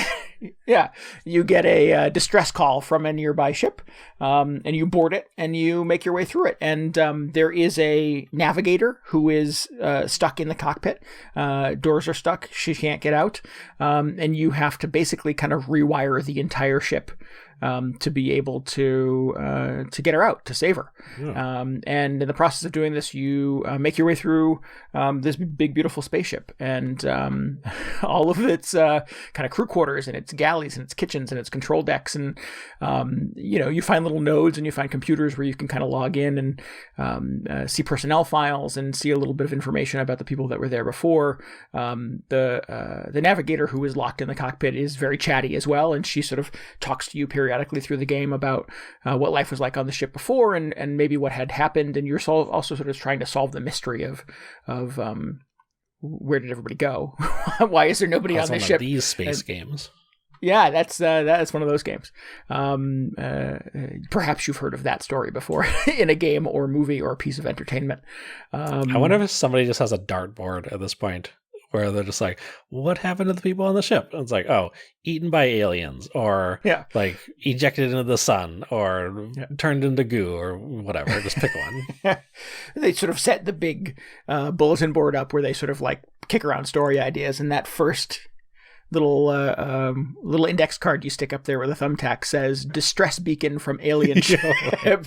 You get a distress call from a nearby ship, and you board it, and you make your way through it. And there is a navigator who is stuck in the cockpit. Doors are stuck. She can't get out. And you have to basically kind of rewire the entire ship to be able to get her out, to save her. Yeah. And in the process of doing this, you make your way through this big, beautiful spaceship, and all of its kind of crew quarters, and its galleys, and its kitchens, and its control decks, and you find little nodes, and you find computers where you can kind of log in and see personnel files and see a little bit of information about the people that were there before. The navigator, who is locked in the cockpit, is very chatty as well, and she sort of talks to you periodically through the game about what life was like on the ship before, and maybe what had happened, and you're also sort of trying to solve the mystery of where did everybody go? Why is there nobody on this ship? These space games. Yeah, that's one of those games. Perhaps you've heard of that story before in a game or movie or a piece of entertainment. I wonder if somebody just has a dartboard at this point where they're just like, what happened to the people on the ship? And it's like, oh, eaten by aliens, or like ejected into the sun, or turned into goo, or whatever. Just pick one. They sort of set the big bulletin board up where they sort of like kick around story ideas, and that first little index card you stick up there with a thumbtack says distress beacon from alien ship. And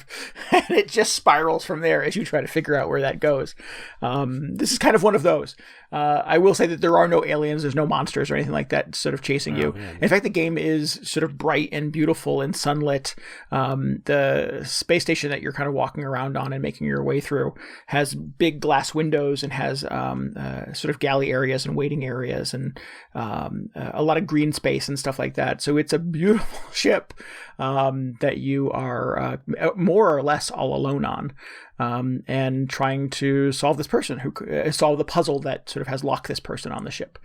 it just spirals from there as you try to figure out where that goes. This is kind of one of those. I will say that there are no aliens, there's no monsters or anything like that sort of chasing you. Man. In fact, the game is sort of bright and beautiful and sunlit. The space station that you're kind of walking around on and making your way through has big glass windows and has sort of galley areas and waiting areas and a lot of green space and stuff like that. So it's a beautiful ship that you are more or less all alone on, and trying to solve this person solve the puzzle that sort of has locked this person on the ship.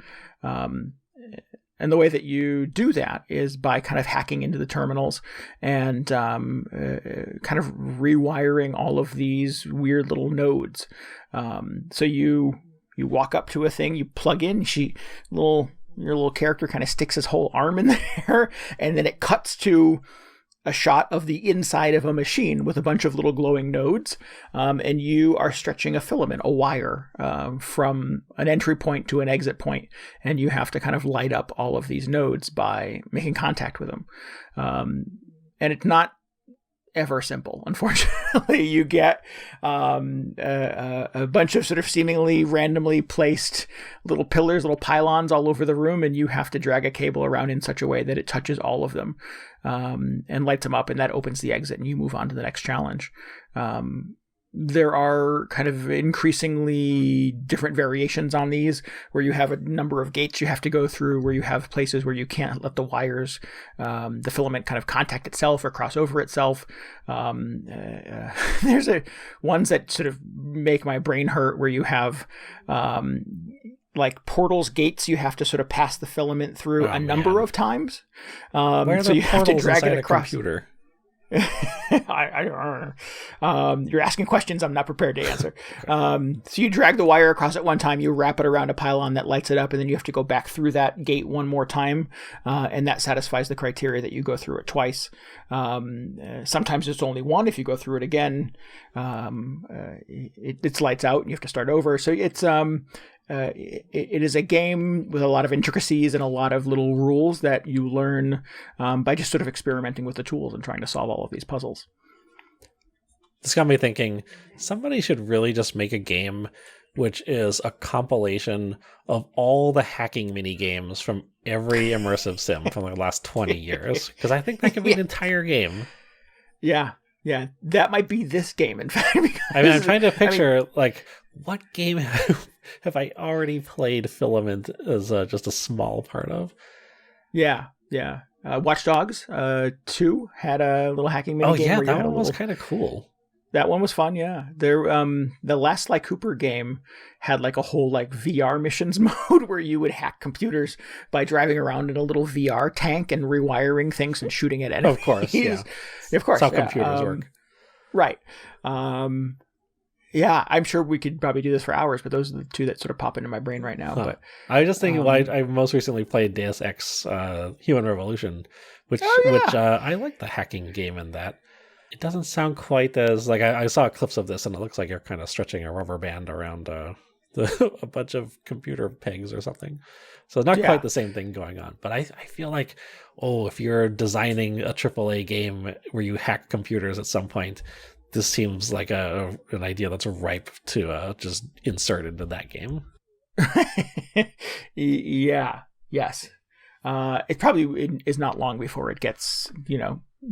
And the way that you do that is by kind of hacking into the terminals and kind of rewiring all of these weird little nodes. So you walk up to a thing, you plug in, your little character kind of sticks his whole arm in there, and then it cuts to a shot of the inside of a machine with a bunch of little glowing nodes, and you are stretching a filament, a wire, from an entry point to an exit point, and you have to kind of light up all of these nodes by making contact with them. And it's not ever simple, unfortunately. You get a bunch of sort of seemingly randomly placed little pillars, little pylons all over the room, and you have to drag a cable around in such a way that it touches all of them and lights them up, and that opens the exit, and you move on to the next challenge. There are kind of increasingly different variations on these, where you have a number of gates you have to go through, where you have places where you can't let the wires, the filament kind of contact itself or cross over itself. There's ones that sort of make my brain hurt, where you have like portals, gates you have to sort of pass the filament through a number of times. So you have to drag it across. Computer? I don't know. You're asking questions I'm not prepared to answer. So you drag the wire across at one time, you wrap it around a pylon that lights it up, and then you have to go back through that gate one more time, and that satisfies the criteria that you go through it twice. Sometimes it's only one. If you go through it again, it's lights out and you have to start over. So it's it is a game with a lot of intricacies and a lot of little rules that you learn by just sort of experimenting with the tools and trying to solve all of these puzzles. This got me thinking, somebody should really just make a game which is a compilation of all the hacking mini games from every immersive sim from the last 20 years. Because I think that could be an entire game. Yeah, that might be this game, in fact. I mean, I'm trying to picture, like, what game have I already played Filament as just a small part of? Yeah. Watch Dogs 2 had a little hacking mini game. Oh, yeah, that one was kind of cool. That one was fun, yeah. The last Sly Cooper game had like a whole like VR missions mode where you would hack computers by driving around in a little VR tank and rewiring things and shooting at enemies. Of course, yeah. Of course, that's how computers work. Right. Yeah, I'm sure we could probably do this for hours, but those are the two that sort of pop into my brain right now. But I was just thinking, I most recently played Deus Ex Human Revolution, which I like the hacking game in that. It doesn't sound quite as, like, I saw clips of this, and it looks like you're kind of stretching a rubber band around a bunch of computer pegs or something. So not quite the same thing going on. But I feel like, if you're designing a AAA game where you hack computers at some point, this seems like an idea that's ripe to just insert into that game. Yes. It probably is not long before it gets,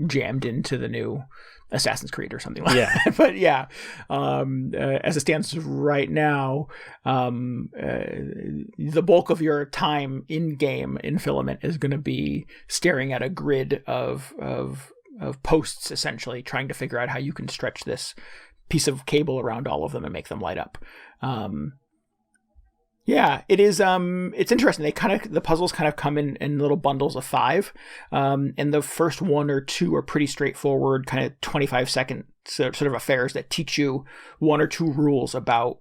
jammed into the new Assassin's Creed or something like that. But yeah, as it stands right now, the bulk of your time in game in Filament is going to be staring at a grid of posts, essentially trying to figure out how you can stretch this piece of cable around all of them and make them light up. Yeah, it is. It's interesting. The puzzles kind of come in little bundles of 5, and the first 1 or 2 are pretty straightforward, kind of 25-second sort of affairs that teach you 1 or 2 rules about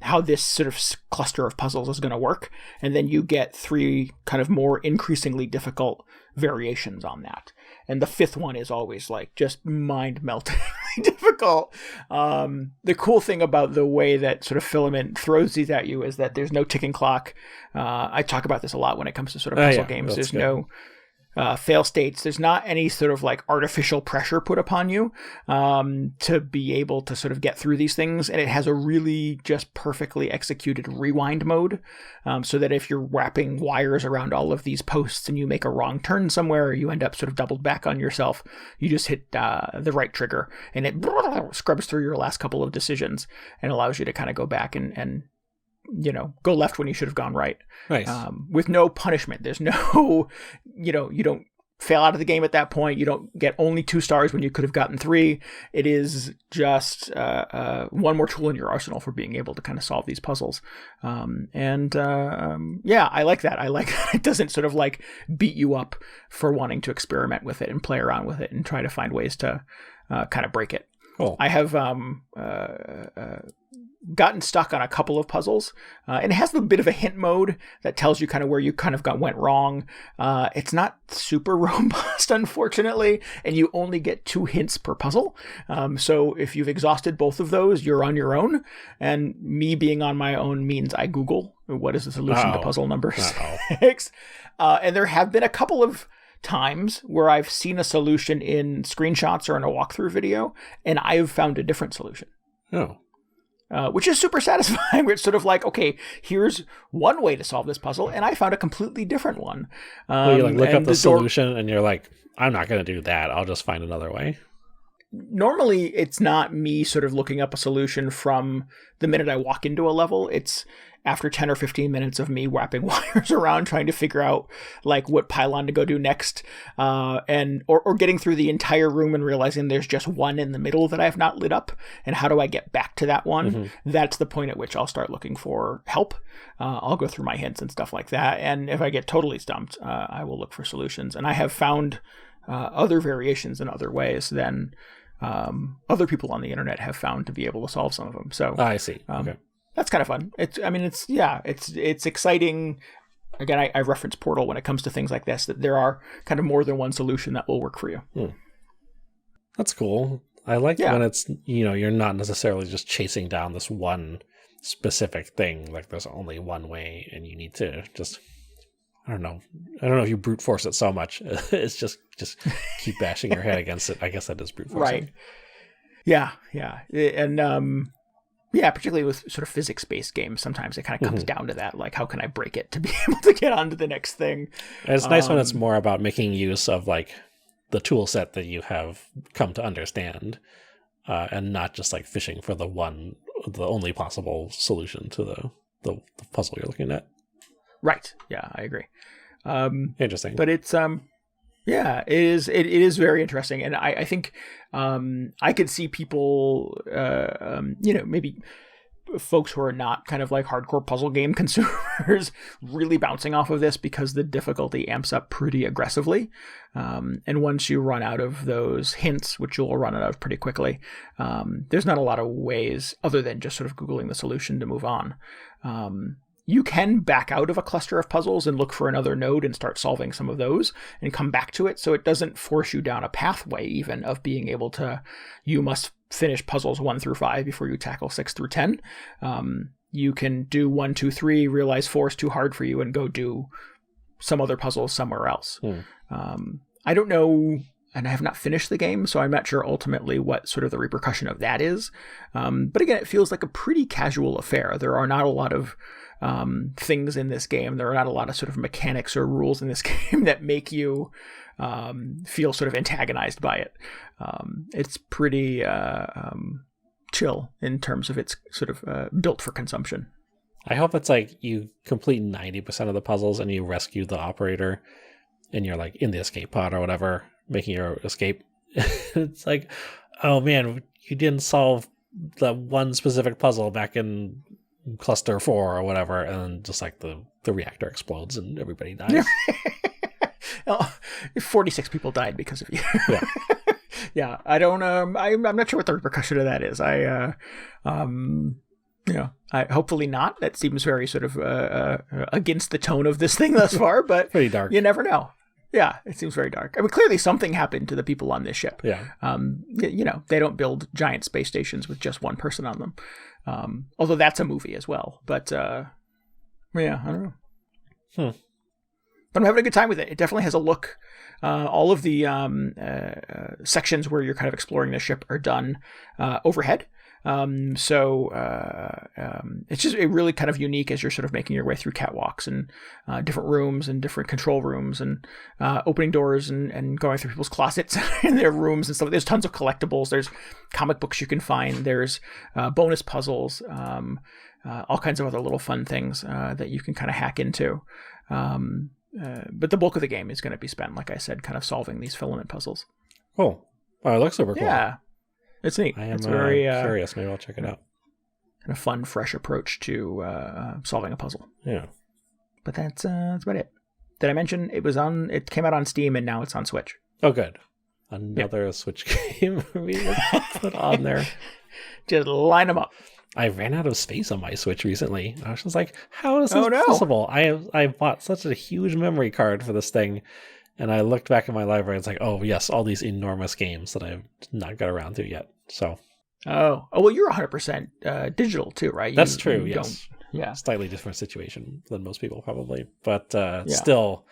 how this sort of cluster of puzzles is going to work. And then you get 3 kind of more increasingly difficult variations on that. And the 5th one is always like just mind-meltingly difficult. The cool thing about the way that sort of Filament throws these at you is that there's no ticking clock. I talk about this a lot when it comes to sort of puzzle games. There's no fail states. There's not any sort of like artificial pressure put upon you to be able to sort of get through these things. And it has a really just perfectly executed rewind mode, so that if you're wrapping wires around all of these posts and you make a wrong turn somewhere, you end up sort of doubled back on yourself. You just hit the right trigger and it scrubs through your last couple of decisions and allows you to kind of go back and go left when you should have gone right. Nice. With no punishment. There's no, you don't fail out of the game at that point. You don't get only 2 stars when you could have gotten 3. It is just one more tool in your arsenal for being able to kind of solve these puzzles. I like that. I like that it doesn't sort of like beat you up for wanting to experiment with it and play around with it and try to find ways to kind of break it. Cool. I have gotten stuck on a couple of puzzles, and it has a bit of a hint mode that tells you kind of where you kind of went wrong. It's not super robust, unfortunately, and you only get 2 hints per puzzle. So if you've exhausted both of those, you're on your own. And me being on my own means I Google what is the solution to puzzle number 6. And there have been a couple of times where I've seen a solution in screenshots or in a walkthrough video, and I've found a different solution. Oh. Which is super satisfying. Where it's sort of like, okay, here's one way to solve this puzzle, and I found a completely different one. You like look up the solution, and you're like, I'm not going to do that. I'll just find another way. Normally, it's not me sort of looking up a solution from the minute I walk into a level. It's after 10 or 15 minutes of me wrapping wires around trying to figure out like what pylon to go do next, or getting through the entire room and realizing there's just one in the middle that I have not lit up, and how do I get back to that one? Mm-hmm. That's the point at which I'll start looking for help. I'll go through my hints and stuff like that, and if I get totally stumped, I will look for solutions. And I have found other variations in other ways than other people on the internet have found to be able to solve some of them. So I see. Okay. That's kind of fun. It's exciting. Again, I reference Portal when it comes to things like this, that there are kind of more than one solution that will work for you. That's cool. I like when it's, you're not necessarily just chasing down this one specific thing. Like there's only one way and you need to just, I don't know if you brute force it so much. It's just keep bashing your head against it. I guess that is brute forcing. Right. Yeah. And, particularly with sort of physics-based games, sometimes it kind of comes down to that. Like, how can I break it to be able to get on to the next thing? And it's nice when it's more about making use of, like, the tool set that you have come to understand, and not just, like, fishing for the only possible solution to the puzzle you're looking at. Right. Yeah, I agree. Interesting. But it's... it is very interesting. And I think I could see people, maybe folks who are not kind of like hardcore puzzle game consumers really bouncing off of this because the difficulty amps up pretty aggressively. And once you run out of those hints, which you'll run out of pretty quickly, there's not a lot of ways other than just sort of Googling the solution to move on. You can back out of a cluster of puzzles and look for another node and start solving some of those and come back to it. So it doesn't force you down a pathway even of being able to, you must finish puzzles 1 through 5 before you tackle 6 through 10. You can do 1, 2, 3, realize 4 is too hard for you and go do some other puzzles somewhere else. I don't know, and I have not finished the game, so I'm not sure ultimately what sort of the repercussion of that is. But again, it feels like a pretty casual affair. There are not a lot of things in this game. There are not a lot of sort of mechanics or rules in this game that make you feel sort of antagonized by it. It's pretty chill in terms of its sort of built for consumption. I hope it's like you complete 90% of the puzzles and you rescue the operator and you're like in the escape pod or whatever, making your escape. It's like, oh man, you didn't solve the one specific puzzle back in cluster 4 or whatever, and just like the reactor explodes and everybody dies. 46 people died because of you. Yeah. I don't I'm not sure what the repercussion of that is. Yeah, hopefully not. That seems very sort of against the tone of this thing thus far, but Pretty dark. You never know. Yeah, it seems very dark. I mean, clearly something happened to the people on this ship. Yeah. They don't build giant space stations with just one person on them. Although that's a movie as well. But yeah, I don't know. But I'm having a good time with it. It definitely has a look. All of the sections where you're kind of exploring the ship are done overhead. So it's just really kind of unique as you're sort of making your way through catwalks and different rooms and different control rooms and opening doors and going through people's closets and their rooms and stuff. There's tons of collectibles. There's comic books you can find. There's bonus puzzles, all kinds of other little fun things that you can kind of hack into. But the bulk of the game is going to be spent, like I said, kind of solving these filament puzzles. Cool. Oh, it looks super cool. Yeah. It's neat. I am it's very curious. Maybe I'll check it out. And a fun, fresh approach to solving a puzzle. Yeah. But that's about it. Did I mention it came out on Steam and now it's on Switch? Oh, good. Another Switch game for me to put on there. Just line them up. I ran out of space on my Switch recently. I was just like, how is this possible? I bought such a huge memory card for this thing. And I looked back at my library. It's like, oh, yes, all these enormous games that I've not got around to yet. So. Oh, well, you're 100% digital too, right? That's true, yes. Yeah. Slightly different situation than most people probably. But still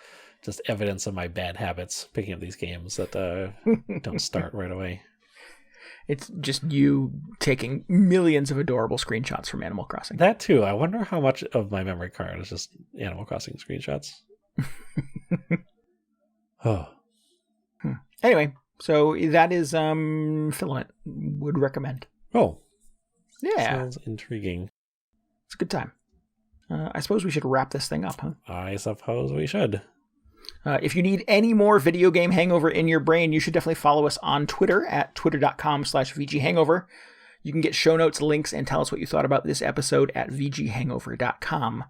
just evidence of my bad habits picking up these games that don't start right away. It's just you taking millions of adorable screenshots from Animal Crossing. That too. I wonder how much of my memory card is just Animal Crossing screenshots. Oh. Anyway, so that is Filament. Would recommend. Oh. Yeah. Sounds intriguing. It's a good time. I suppose we should wrap this thing up, huh? I suppose we should. If you need any more video game hangover in your brain, you should definitely follow us on Twitter at twitter.com/VGHangover. You can get show notes, links, and tell us what you thought about this episode at VGHangover.com.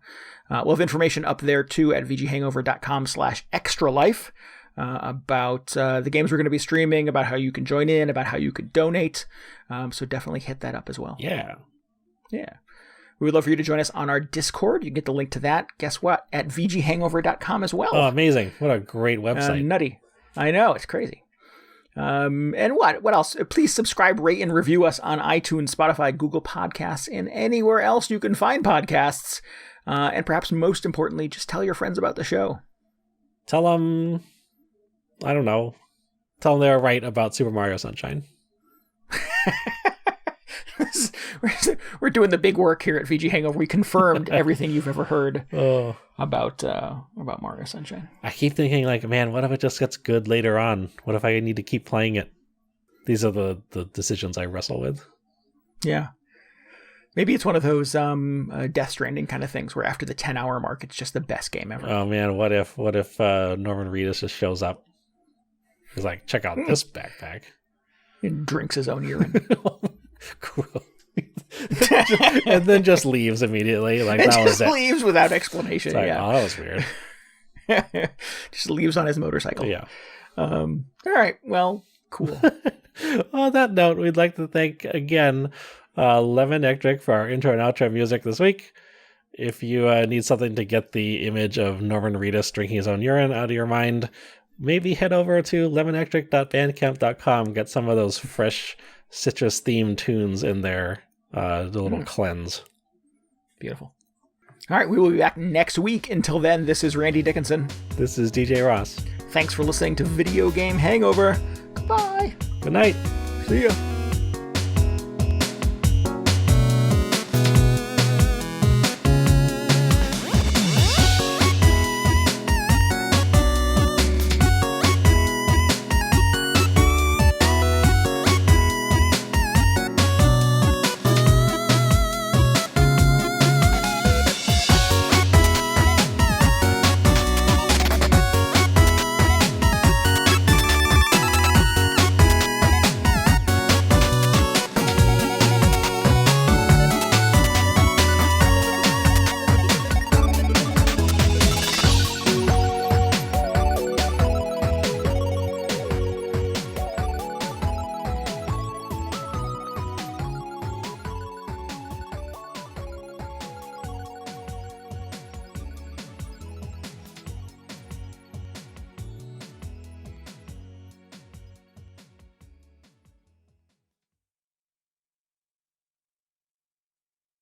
We'll have information up there too at VGHangover.com/extralife about the games we're going to be streaming, about how you can join in, about how you could donate. So definitely hit that up as well. Yeah. Yeah. We would love for you to join us on our Discord. You can get the link to that, guess what, at VGHangover.com as well. Oh, amazing. What a great website. Nutty. I know, it's crazy. And what else? Please subscribe, rate, and review us on iTunes, Spotify, Google Podcasts, and anywhere else you can find podcasts. And perhaps most importantly, just tell your friends about the show. Tell them, I don't know, tell them they're right about Super Mario Sunshine. We're doing the big work here at VG Hangover. We confirmed everything you've ever heard about Mario Sunshine. I keep thinking, like, man, what if it just gets good later on? What if I need to keep playing it? These are the decisions I wrestle with. Yeah. Maybe it's one of those Death Stranding kind of things where after the 10-hour mark, it's just the best game ever. Oh, man, what if Norman Reedus just shows up? He's like, check out this backpack. And drinks his own urine. And then just leaves immediately. Like, that was it. Just leaves without explanation. Like, yeah. Oh, that was weird. Just leaves on his motorcycle. Yeah. All right. Well, cool. On that note, we'd like to thank again Lemonectric for our intro and outro music this week. If you need something to get the image of Norman Reedus drinking his own urine out of your mind, maybe head over to lemonectric.bandcamp.com. Get some of those fresh citrus-themed tunes in there. The little cleanse. Beautiful. All right, we will be back next week. Until then, this is Randy Dickinson. This is DJ Ross. Thanks for listening to Video Game Hangover. Goodbye. Good night. See ya.